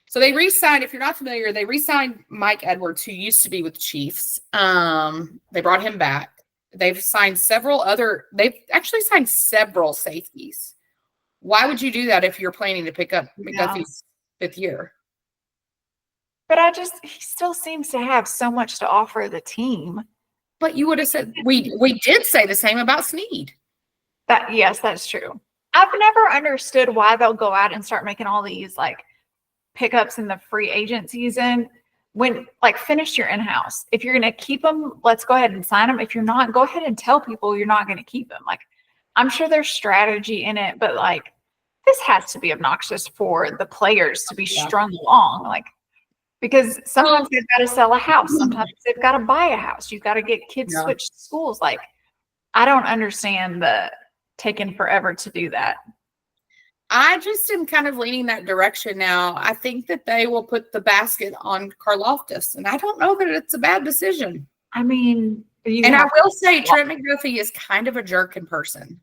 So they re-signed, if you're not familiar, they re-signed Mike Edwards, who used to be with the Chiefs. They brought him back. They've actually signed several safeties. Why would you do that if you're planning to pick up McDuffie's fifth year? But he still seems to have so much to offer the team. But you would have said, we did say the same about Snead. Yes, that's true. I've never understood why they'll go out and start making all these like pickups in the free agent season when finish your in-house. If you're going to keep them, let's go ahead and sign them. If you're not, go ahead and tell people you're not going to keep them. I'm sure there's strategy in it, but this has to be obnoxious for the players to be strung along. Because sometimes they've got to sell a house. Sometimes they've got to buy a house. You've got to get kids switched schools. I don't understand the taking forever to do that. I just am kind of leaning that direction now. I think that they will put the basket on Karlaftis, and I don't know that it's a bad decision. I mean, I will say Trent McDuffie is kind of a jerk in person.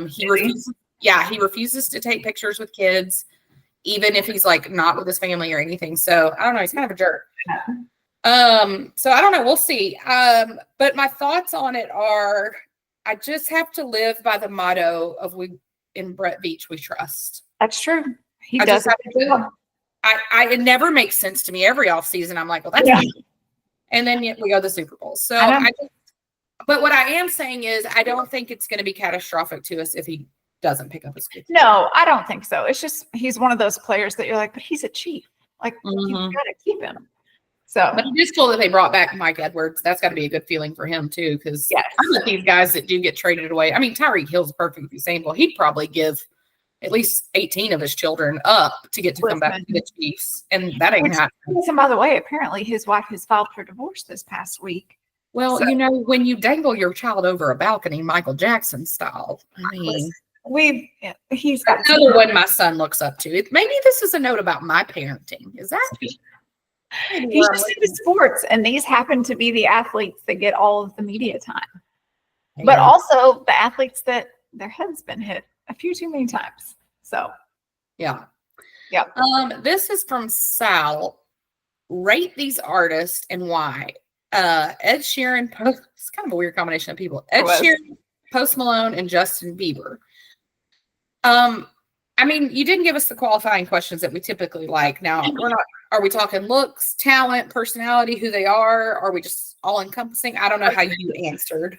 He refuses to take pictures with kids. even if he's like not with his family or anything. So I don't know. He's kind of a jerk. So I don't know. We'll see. But my thoughts on it are, I just have to live by the motto of in Brett Beach we trust. That's true. He I does. it never makes sense to me. Every off season, I'm like, well, that's easy. And then we go to the Super Bowl. So but what I am saying is, I don't think it's going to be catastrophic to us if he doesn't pick up his kids. No, I don't think so. It's just he's one of those players that you're like, but he's a Chief. Like, you've got to keep him. So, but it is cool that they brought back Mike Edwards. That's got to be a good feeling for him too, because some of these guys that do get traded away. I mean, Tyreek Hill's a perfect example. He'd probably give at least 18 of his children up to get to come back to the Chiefs, and that ain't happening. And by the way, apparently his wife has filed for divorce this past week. Well, when you dangle your child over a balcony, Michael Jackson style, I mean, he's got another one my son looks up to. Maybe this is a note about my parenting. Is that? He's just into sports, and these happen to be the athletes that get all of the media time, but also the athletes that their head's been hit a few too many times. So, yeah. Yep. This is from Sal. Rate these artists and why. Ed Sheeran. It's kind of a weird combination of people. Ed Sheeran, Post Malone, and Justin Bieber. I mean, you didn't give us the qualifying questions that we typically like. Now, are we talking looks, talent, personality, who they are? Are we just all encompassing? I don't know how you answered.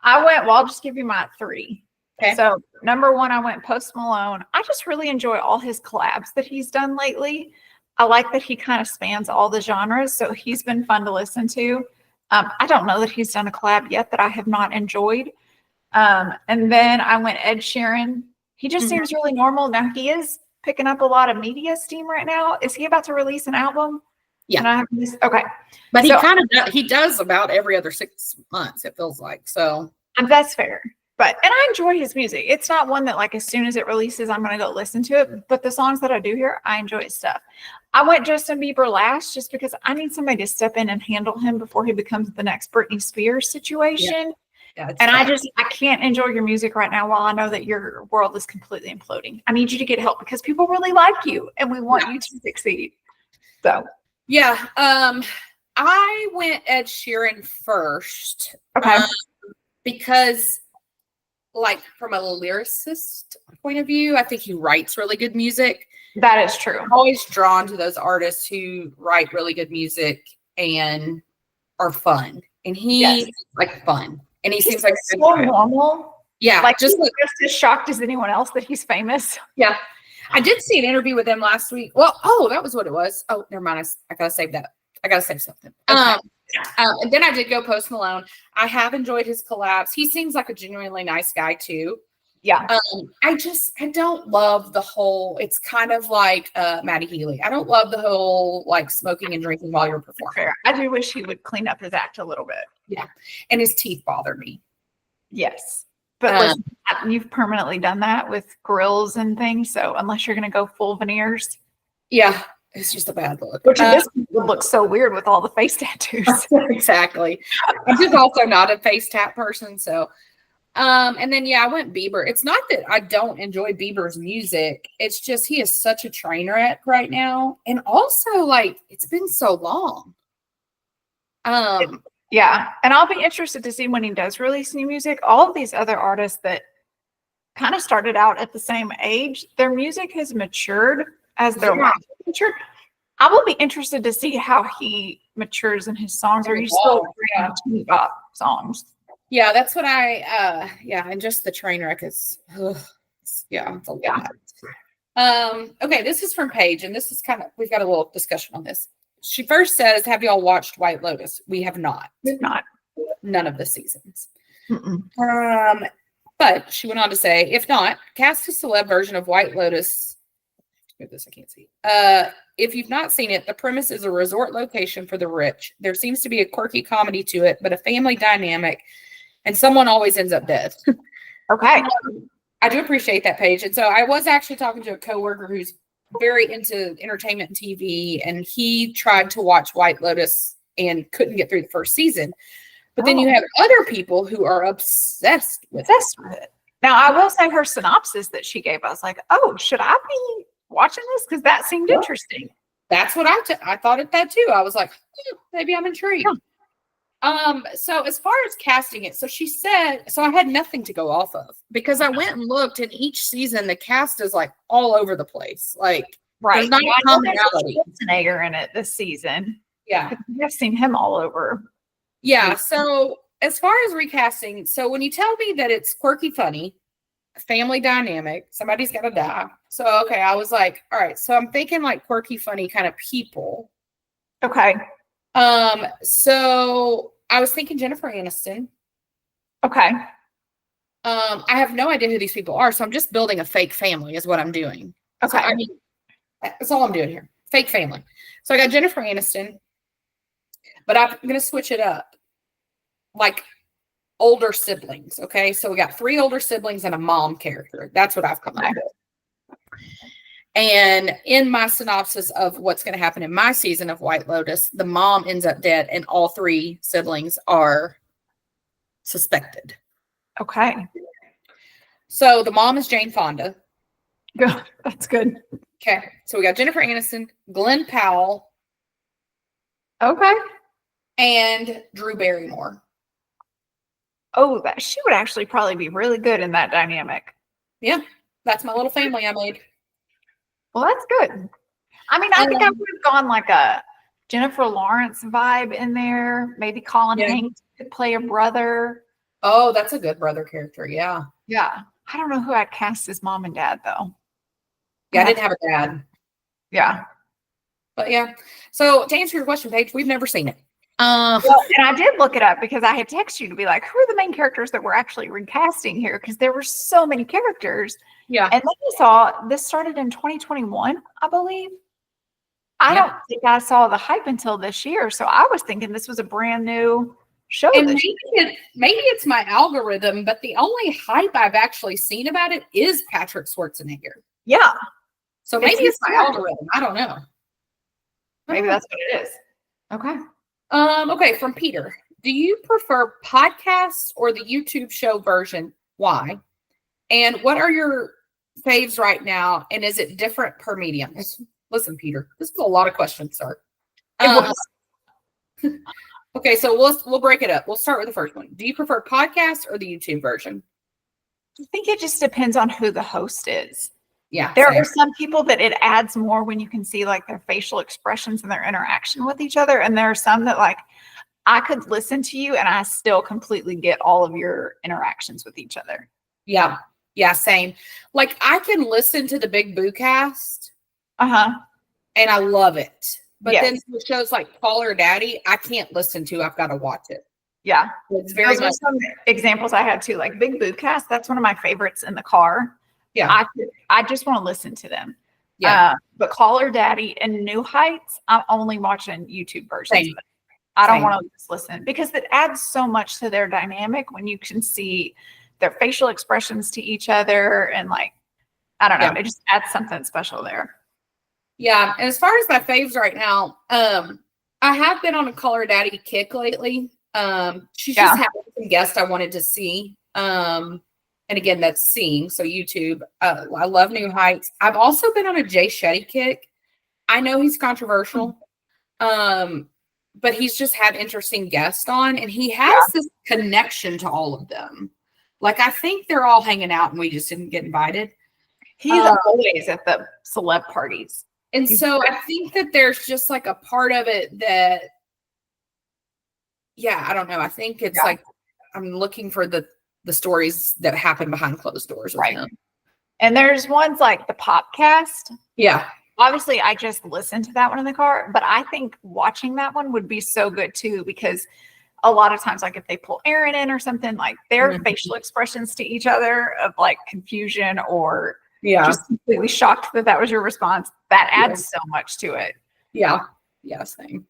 I'll just give you my 3. Okay. So number 1, I went Post Malone. I just really enjoy all his collabs that he's done lately. I like that he kind of spans all the genres. So he's been fun to listen to. I don't know that he's done a collab yet that I have not enjoyed. And then I went Ed Sheeran. He just seems really normal. Now he is picking up a lot of media steam right now. Is he about to release an album? Yeah. Okay. But he does about every other 6 months, it feels like. So that's fair. And I enjoy his music. It's not one that like as soon as it releases, I'm going to go listen to it. But the songs that I do hear, I enjoy his stuff. I went Justin Bieber last just because I need somebody to step in and handle him before he becomes the next Britney Spears situation. Yeah, and I can't enjoy your music right now while I know that your world is completely imploding. I need you to get help because people really like you and we want you to succeed. So yeah, I went Ed Sheeran first. Okay. Because like from a lyricist point of view, I think he writes really good music. That is true. I'm always drawn to those artists who write really good music and are fun. And he's like fun. And he seems like so normal. Yeah. Like just as shocked as anyone else that he's famous. Yeah. I did see an interview with him last week. Well, that was what it was. Oh, never mind. I gotta save that. I gotta save something. Okay. And then I did go Post Malone. I have enjoyed his collabs. He seems like a genuinely nice guy too. Yeah. I don't love the whole, it's kind of like Maddie Healy. I don't love the whole like smoking and drinking while you're performing. Fair. I do wish he would clean up his act a little bit. Yeah. And his teeth bother me. Yes. But listen, you've permanently done that with grills and things. So unless you're going to go full veneers. Yeah. It's just a bad look. Which this would look so weird with all the face tattoos. Exactly. I'm just also not a face tat person. So, and then, I went Bieber. It's not that I don't enjoy Bieber's music. It's just, he is such a train wreck right now. And also like, it's been so long. Yeah. And I'll be interested to see when he does release new music. All of these other artists that kind of started out at the same age, their music has matured as their life matured. I will be interested to see how he matures in his songs. Are you still bringing pop songs? Yeah, that's what and just the train wreck is, it's a lot. Okay, this is from Paige, and this is we've got a little discussion on this. She first says, have y'all watched White Lotus? We have not. We've not. None of the seasons. But she went on to say, if not, cast a celeb version of White Lotus. This I can't see. If you've not seen it, the premise is a resort location for the rich. There seems to be a quirky comedy to it, but a family dynamic, and someone always ends up dead. Okay. I do appreciate that, Paige. And so I was actually talking to a coworker who's very into entertainment and TV, and he tried to watch White Lotus and couldn't get through the first season. But then you have other people who are obsessed with it. Now, I will say her synopsis that she gave, I was like, oh, should I be watching this? Because that seemed interesting. That's what I thought of that too. I was like, maybe I'm intrigued. So as far as casting it, so she said, so I had nothing to go off of because I went and looked, and each season the cast is like all over the place. Like, there's not a commonality. Schwarzenegger in it this season. Yeah, I've seen him all over. Yeah. So as far as recasting, so when you tell me that it's quirky, funny, family dynamic, somebody's got to die. So okay, I was like, all right. So I'm thinking like quirky, funny kind of people. Okay. So I was thinking Jennifer Aniston. Okay. I have no idea who these people are, so I'm just building a fake family is what I'm doing. Okay. So, I mean, that's all I'm doing here. Fake family. So I got Jennifer Aniston, but I'm going to switch it up. Like older siblings. Okay. So we got 3 older siblings and a mom character. That's what I've come up with. And in my synopsis of what's going to happen in my season of White Lotus, the mom ends up dead and all 3 siblings are suspected. Okay. So the mom is Jane Fonda. Good. That's good. Okay. So we got Jennifer Aniston, Glenn Powell. Okay. And Drew Barrymore. Oh, she would actually probably be really good in that dynamic. Yeah. That's my little family I made. Well, that's good. I mean, I think I would have gone like a Jennifer Lawrence vibe in there. Maybe Colin Hanks could play a brother. Oh, that's a good brother character. Yeah. Yeah. I don't know who I'd cast as mom and dad, though. Yeah, I didn't have a dad. Yeah. But yeah. So to answer your question, Paige, we've never seen it. Well, and I did look it up because I had texted you to be like, who are the main characters that we're actually recasting here? Because there were so many characters. Yeah. And then I saw this started in 2021, I believe. I don't think I saw the hype until this year. So I was thinking this was a brand new show. And maybe it's my algorithm, but the only hype I've actually seen about it is Patrick Schwarzenegger. Yeah. So maybe it's my algorithm. I don't know. Maybe that's what it is. Okay. Okay, from Peter. Do you prefer podcasts or the YouTube show version? Why? And what are your faves right now? And is it different per medium? Listen, Peter, this is a lot of questions, sir. Okay, so we'll break it up. We'll start with the first one. Do you prefer podcasts or the YouTube version? I think it just depends on who the host is. Yeah. There are some people that it adds more when you can see like their facial expressions and their interaction with each other. And there are some that like, I could listen to you and I still completely get all of your interactions with each other. Yeah. Yeah. Same. Like I can listen to the Big Boo cast. And I love it. But then the shows like Call Her Daddy, I can't listen to. I've got to watch it. Yeah. It's very much. Some examples I had too, like Big Boo cast. That's one of my favorites in the car. Yeah. I just want to listen to them. Yeah. But Call Her Daddy and New Heights, I'm only watching YouTube versions. Same. I don't want to just listen because it adds so much to their dynamic when you can see their facial expressions to each other. And like, I don't know, it just adds something special there. Yeah. And as far as my faves right now, I have been on a Call Her Daddy kick lately. She's just had some guests I wanted to see. And again, that's seeing. So YouTube, I love New Heights. I've also been on a Jay Shetty kick. I know he's controversial, but he's just had interesting guests on, and he has this connection to all of them. Like, I think they're all hanging out, and we just didn't get invited. He's always at the celeb parties. And so I think that there's just like a part of it that, I don't know. I think it's like I'm looking for the stories that happen behind closed doors. Right. Him. And there's ones like the Popcast. Yeah. Obviously, I just listened to that one in the car, but I think watching that one would be so good too, because a lot of times, like if they pull Aaron in or something, like their facial expressions to each other of like confusion or just completely shocked that was your response, that adds so much to it. Yeah. Yeah. Same.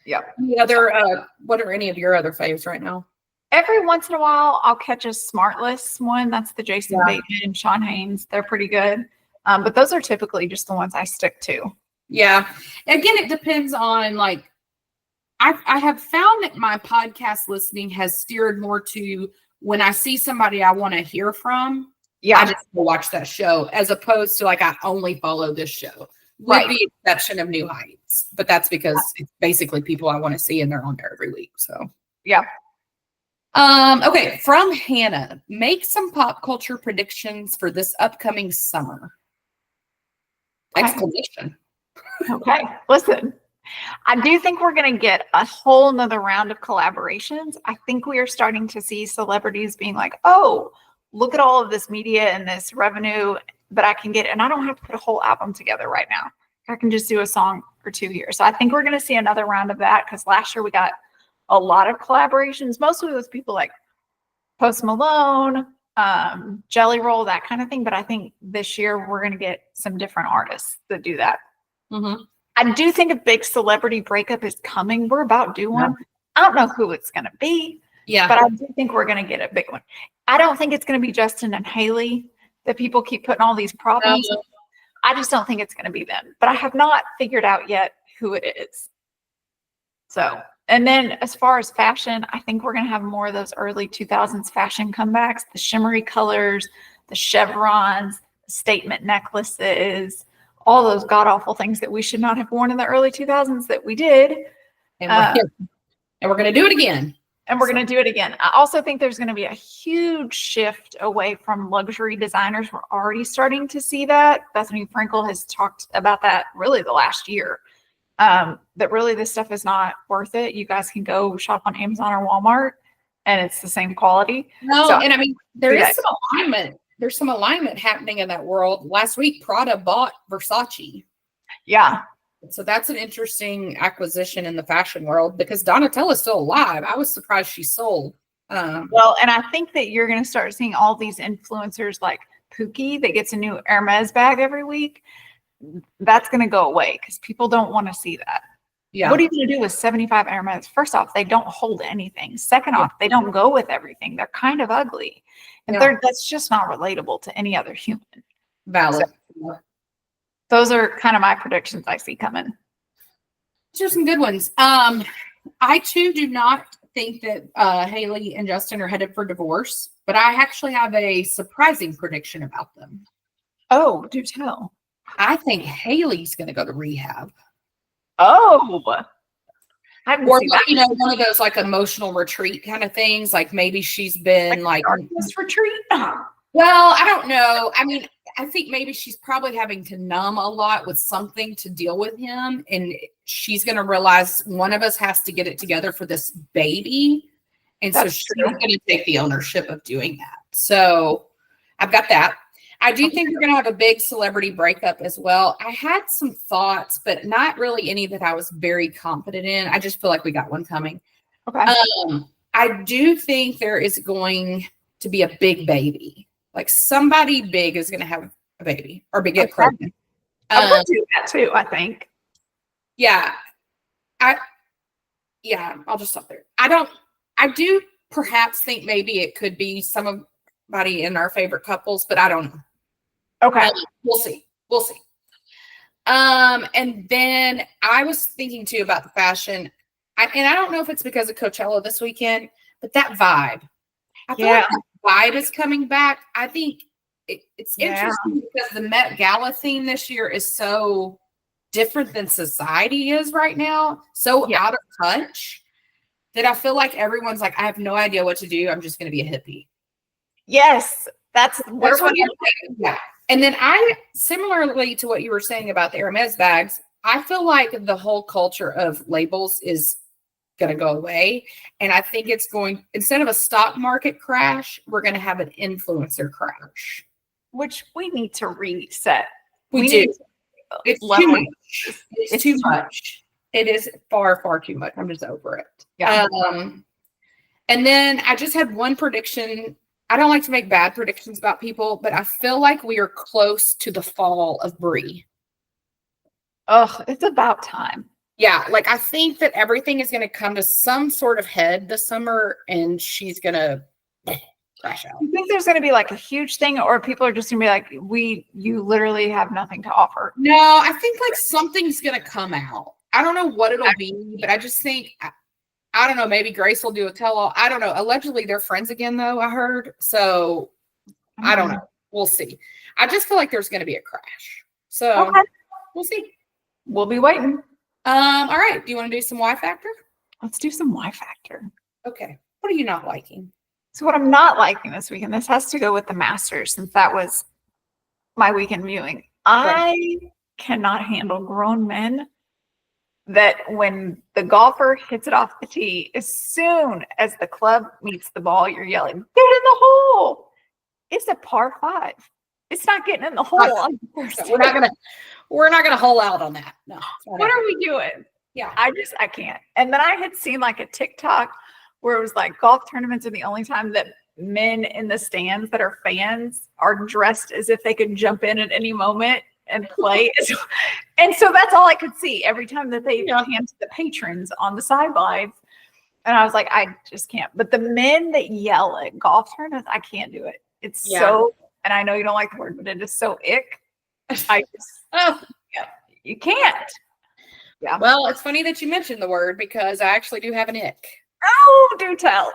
Yeah. The other, what are any of your other faves right now? Every once in a while, I'll catch a Smartless one. That's the Jason Bateman and Sean Haynes. They're pretty good. But those are typically just the ones I stick to. Yeah. Again, it depends on like, I have found that my podcast listening has steered more to when I see somebody I want to hear from, Yeah. I just watch that show as opposed to like I only follow this show. With the exception of New Heights. But that's because it's basically people I want to see and they're on there every week. So yeah. Okay, from Hannah, make some pop culture predictions for this upcoming summer. Okay. Exclamation. Okay. Listen, I do think we're going to get a whole nother round of collaborations. I think we are starting to see celebrities being like, oh, look at all of this media and this revenue that I can get. And I don't have to put a whole album together right now. I can just do a song or two here. So I think we're going to see another round of that because last year we got a lot of collaborations, mostly with people like Post Malone, Jelly Roll, that kind of thing. But I think this year we're going to get some different artists that do that. Mm-hmm. I do think a big celebrity breakup is coming. We're about due one. I don't know who it's going to be. Yeah. But I do think we're going to get a big one. I don't think it's going to be Justin and Haley that people keep putting all these problems. I just don't think it's going to be them. But I have not figured out yet who it is. So, and then as far as fashion, I think we're going to have more of those early 2000s fashion comebacks, the shimmery colors, the chevrons, the statement necklaces, all those god-awful things that we should not have worn in the early 2000s that we did. And we're going to do it again. And we're going to do it again. I also think there's going to be a huge shift away from luxury designers. We're already starting to see that. Bethany Frankel has talked about that really the last year. That really this stuff is not worth it. You guys can go shop on Amazon or Walmart and it's the same quality. No, so, and I mean, there is some alignment. There's some alignment happening in that world. Last week, Prada bought Versace. Yeah. So that's an interesting acquisition in the fashion world because Donatella's still alive. I was surprised she sold. Well, and I think that you're going to start seeing all these influencers like Pookie that gets a new Hermes bag every week. That's going to go away because people don't want to see that. Yeah. What are you going to do with 75 Hermes? First off, they don't hold anything. Second off, they don't go with everything. They're kind of ugly. And third, that's just not relatable to any other human. Valid. So, those are kind of my predictions I see coming. These are some good ones. I too do not think that Haley and Justin are headed for divorce, but I actually have a surprising prediction about them. Oh, do tell. I think Haley's going to go to rehab. Oh, or you know, one of those like emotional retreat kind of things. Like maybe she's been like darkness retreat. Well, I don't know. I mean, I think maybe she's probably having to numb a lot with something to deal with him. And she's going to realize one of us has to get it together for this baby. And so she's going to take the ownership of doing that. So I've got that. I do think we're going to have a big celebrity breakup as well. I had some thoughts, but not really any that I was very confident in. I just feel like we got one coming. Okay. I do think there is going to be a big baby. Like somebody big is going to have a baby or get pregnant. I would do that too, I think. Yeah. I'll just stop there. I do perhaps think maybe it could be somebody in our favorite couples, but I don't know. Okay. We'll see. And then I was thinking too about the fashion. I don't know if it's because of Coachella this weekend, but that vibe. I feel like that vibe is coming back. I think it's interesting because the Met Gala theme this year is so different than society is right now. So out of touch that I feel like everyone's like, I have no idea what to do. I'm just going to be a hippie. Yes. That's what yeah. And then similarly to what you were saying about the Hermes bags, I feel like the whole culture of labels is going to go away. And I think it's going, instead of a stock market crash, we're going to have an influencer crash. Which we need to reset. We do. It's too much. It's too much. It is far, far too much. I'm just over it. Yeah. And then I just had one prediction. I don't like to make bad predictions about people, but I feel like we are close to the fall of Brie. Oh, it's about time. Yeah, like I think that everything is going to come to some sort of head this summer, and she's going to crash out. You think there's going to be like a huge thing, or people are just going to be like, you literally have nothing to offer? No, I think like something's going to come out. I don't know what it'll be, but I just think, I don't know, maybe Grace will do a tell-all. I don't know. Allegedly, they're friends again, though, I heard. So, I don't know. we'll see. I just feel like there's going to be a crash. So Okay. we'll see. We'll be waiting. All right. Do you want to do some Y factor? Let's do some Y factor. Okay. What are you not liking? So what I'm not liking this weekend, this has to go with the Masters since that was my weekend viewing. I cannot handle grown men that when the golfer hits it off the tee, as soon as the club meets the ball, you're yelling, "Get in the hole!" It's a par 5. It's not getting in the hole on the first We're not gonna hole out on that. No. What are we doing? Yeah. I can't. And then I had seen like a TikTok where it was like golf tournaments are the only time that men in the stands that are fans are dressed as if they could jump in at any moment and play. And so that's all I could see every time that they hand to the patrons on the sidelines. And I was like, I just can't. But the men that yell at golf tournaments, I can't do it. It's so, and I know you don't like the word, but it is so ick. I just, you can't. Yeah. Well, it's funny that you mentioned the word because I actually do have an ick. Oh, do tell.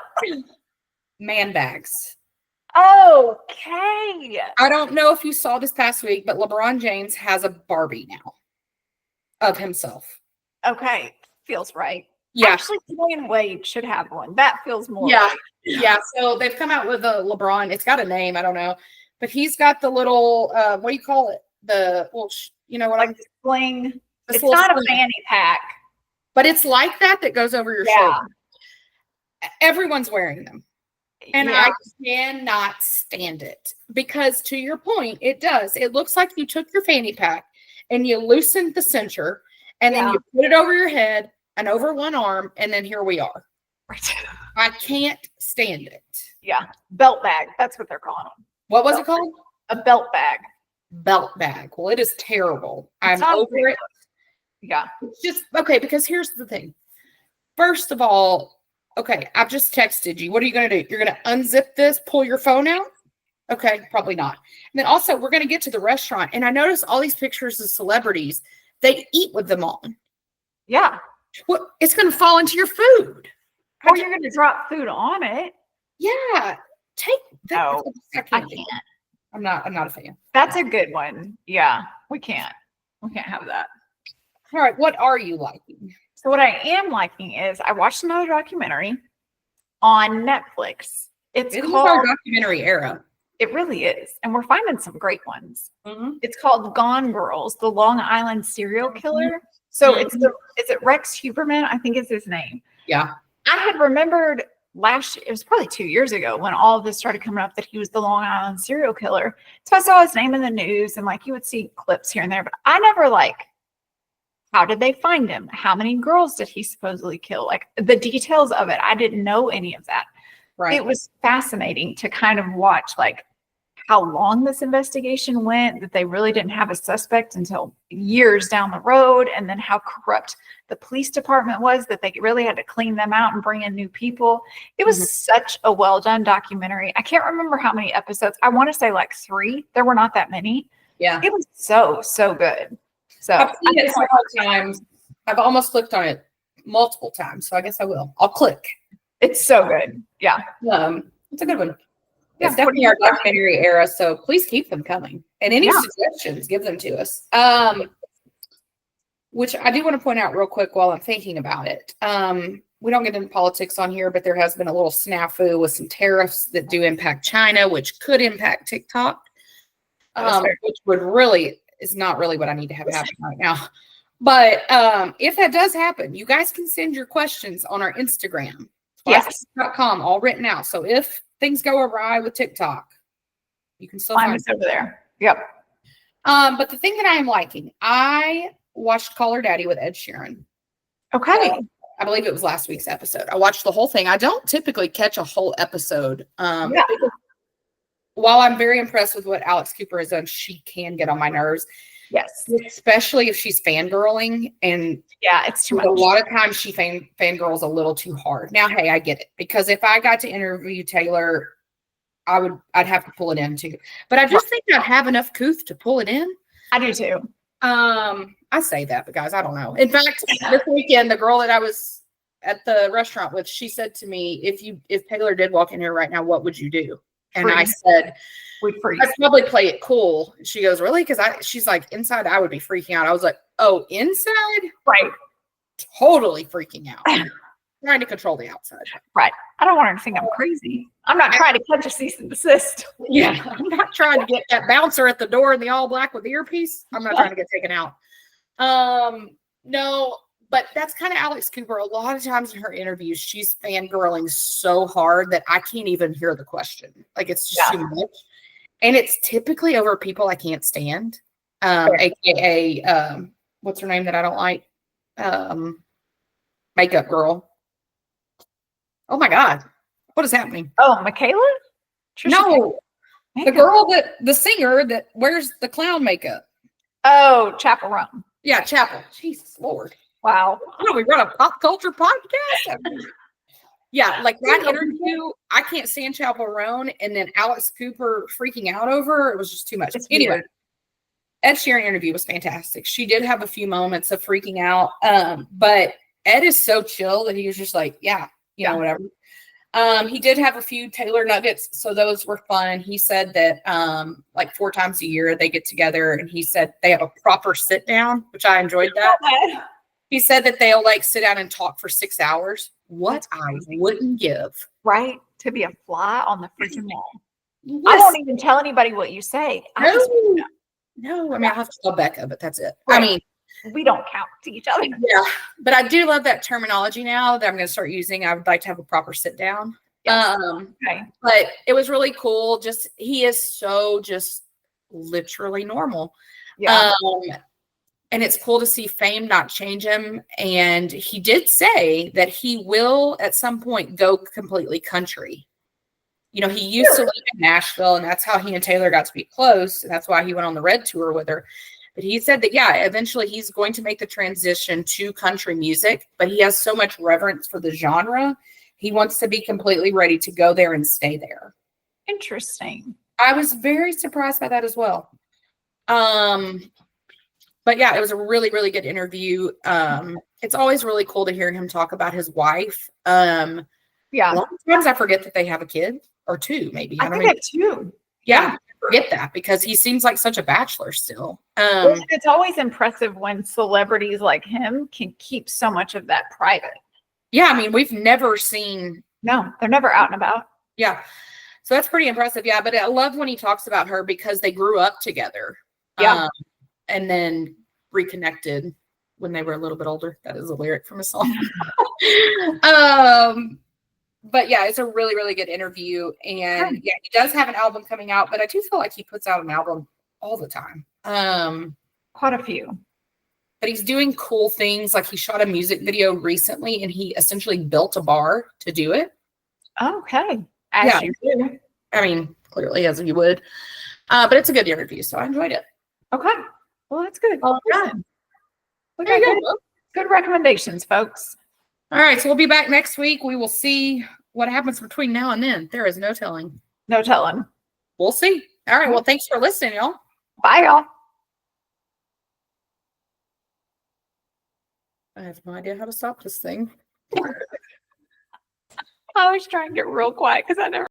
Man bags. Okay. I don't know if you saw this past week, but LeBron James has a Barbie now of himself. Okay. Feels right. Yeah. Actually, Dwayne Wade should have one. That feels more right. right. Yeah. So they've come out with a LeBron. It's got a name. I don't know. But he's got the little, what do you call it? The, well, you know what? Like the sling. It's little not sling. a fanny pack. But it's like that goes over your shoulder. Everyone's wearing them. And I cannot stand it because to your point, it does. It looks like you took your fanny pack and you loosened the cincher and then you put it over your head and over one arm. And then here we are. Right. I can't stand it. Yeah. Belt bag. That's what they're calling them. What was it called? A belt bag. Belt bag. Well, it is terrible. I'm over it. Yeah. It's just, okay, because here's the thing. First of all, okay, I've just texted you. What are you going to do? You're going to unzip this, pull your phone out? Okay, probably not. And then also, we're going to get to the restaurant. And I noticed all these pictures of celebrities. They eat with them on. Yeah. Well, it's going to fall into your food. Or you're going to drop food on it. Yeah. Take that. No, I can't. I'm not a fan. That's a good one. Yeah. We can't have that. All right. What are you liking? So what I am liking is I watched another documentary on Netflix. It's called our documentary era. It really is. And we're finding some great ones. Mm-hmm. It's called Gone Girls, the Long Island serial killer. So is it Rex Huberman? I think is his name. Yeah. I had remembered it was probably 2 years ago when all of this started coming up that he was the Long Island serial killer. So I saw his name in the news and like you would see clips here and there, but I never how did they find him? How many girls did he supposedly kill? Like the details of it. I didn't know any of that. Right. It was fascinating to kind of watch how long this investigation went, that they really didn't have a suspect until years down the road, and then how corrupt the police department was, that they really had to clean them out and bring in new people. It was such a well done documentary. I can't remember how many episodes. I want to say 3. There were not that many. Yeah. It was so good. So I've seen it several times. I've almost clicked on it multiple times, so I guess I will. I'll click. It's so good. Yeah. It's a good one. Yeah, it's definitely our documentary era, so please keep them coming. And any suggestions, give them to us. Which I do want to point out real quick while I'm thinking about it. We don't get into politics on here, but there has been a little snafu with some tariffs that do impact China, which could impact TikTok, which is not really what I need to have happen right now. But if that does happen, you guys can send your questions on our Instagram. Yes.com, all written out. So if things go awry with TikTok, you can still find us over there. Yep. But the thing that I am liking, I watched Call Her Daddy with Ed Sheeran. Okay. I believe it was last week's episode. I watched the whole thing. I don't typically catch a whole episode. While I'm very impressed with what Alex Cooper has done, she can get on my nerves. Yes. Especially if she's fangirling. And it's too much. A lot of times she fangirls a little too hard. Now, hey, I get it. Because if I got to interview Taylor, I'd have to pull it in too. But I just think I'd have enough couth to pull it in. I do too. I say that, but guys, I don't know. In fact, this weekend, the girl that I was at the restaurant with, she said to me, if Taylor did walk in here right now, what would you do? And I said, we'd freeze. I'd probably play it cool. She goes, really? Because she's like, inside, I would be freaking out. I was like, oh, inside? Right. Totally freaking out. Trying to control the outside. Right. I don't want her to think I'm crazy. I'm not trying to catch a cease and desist. Yeah. I'm not trying to get that bouncer at the door in the all black with the earpiece. I'm not trying to get taken out. No, but that's kind of Alex Cooper. A lot of times in her interviews, she's fangirling so hard that I can't even hear the question. Like, it's just too much. And it's typically over people I can't stand. AKA, what's her name that I don't like? Makeup girl. Oh my God. What is happening? Oh, Michaela? No. The girl the singer that wears the clown makeup. Oh, Chapel Roan. Yeah, Chapel. Jesus Lord. Wow. Oh, we run a pop culture podcast? Yeah, like that interview, I can't stand Chapel Roan, and then Alex Cooper freaking out over her, it was just too much. Anyway, Ed Sheeran interview was fantastic. She did have a few moments of freaking out, but Ed is so chill that he was just like, yeah, you know, whatever. He did have a few Taylor nuggets, so those were fun. He said that like 4 times a year they get together, and he said they have a proper sit down, which I enjoyed that. He said that they'll like sit down and talk for 6 hours. What I wouldn't give. Right? To be a fly on the freaking wall. I won't even tell anybody what you say. No, I mean, I have to tell Becca, but that's it. Right. I mean, we don't count to each other. Yeah, but I do love that terminology now that I'm going to start using. I would like to have a proper sit down. Yes. Okay. But it was really cool. Just, he is so just literally normal. Yeah. And it's cool to see fame not change him. And he did say that he will at some point go completely country. You know, he used to live in Nashville, and that's how he and Taylor got to be close. And that's why he went on the Red Tour with her. But he said that, yeah, eventually he's going to make the transition to country music, but he has so much reverence for the genre. He wants to be completely ready to go there and stay there. Interesting. I was very surprised by that as well. But yeah, it was a really, really good interview. It's always really cool to hear him talk about his wife. Yeah. A lot of times I forget that they have a kid or 2, maybe. I think I too. Yeah, I forget that because he seems like such a bachelor still. It's always impressive when celebrities like him can keep so much of that private. Yeah, I mean, we've never seen. No, they're never out and about. Yeah. So that's pretty impressive. Yeah, but I love when he talks about her because they grew up together. Yeah. And then reconnected when they were a little bit older. That is a lyric from a song. But yeah, it's a really, really good interview. And yeah, he does have an album coming out, but I do feel like he puts out an album all the time. Quite a few. But he's doing cool things. Like he shot a music video recently and he essentially built a bar to do it. Okay. As you do. I mean, clearly as you would. But it's a good interview, so I enjoyed it. Okay. Well, that's good. Yeah. We got good recommendations, folks. All right, so we'll be back next week. We will see what happens between now and then. There is no telling. No telling. We'll see. All right, well, thanks for listening, y'all. Bye, y'all. I have no idea how to stop this thing. I was trying to get real quiet because I never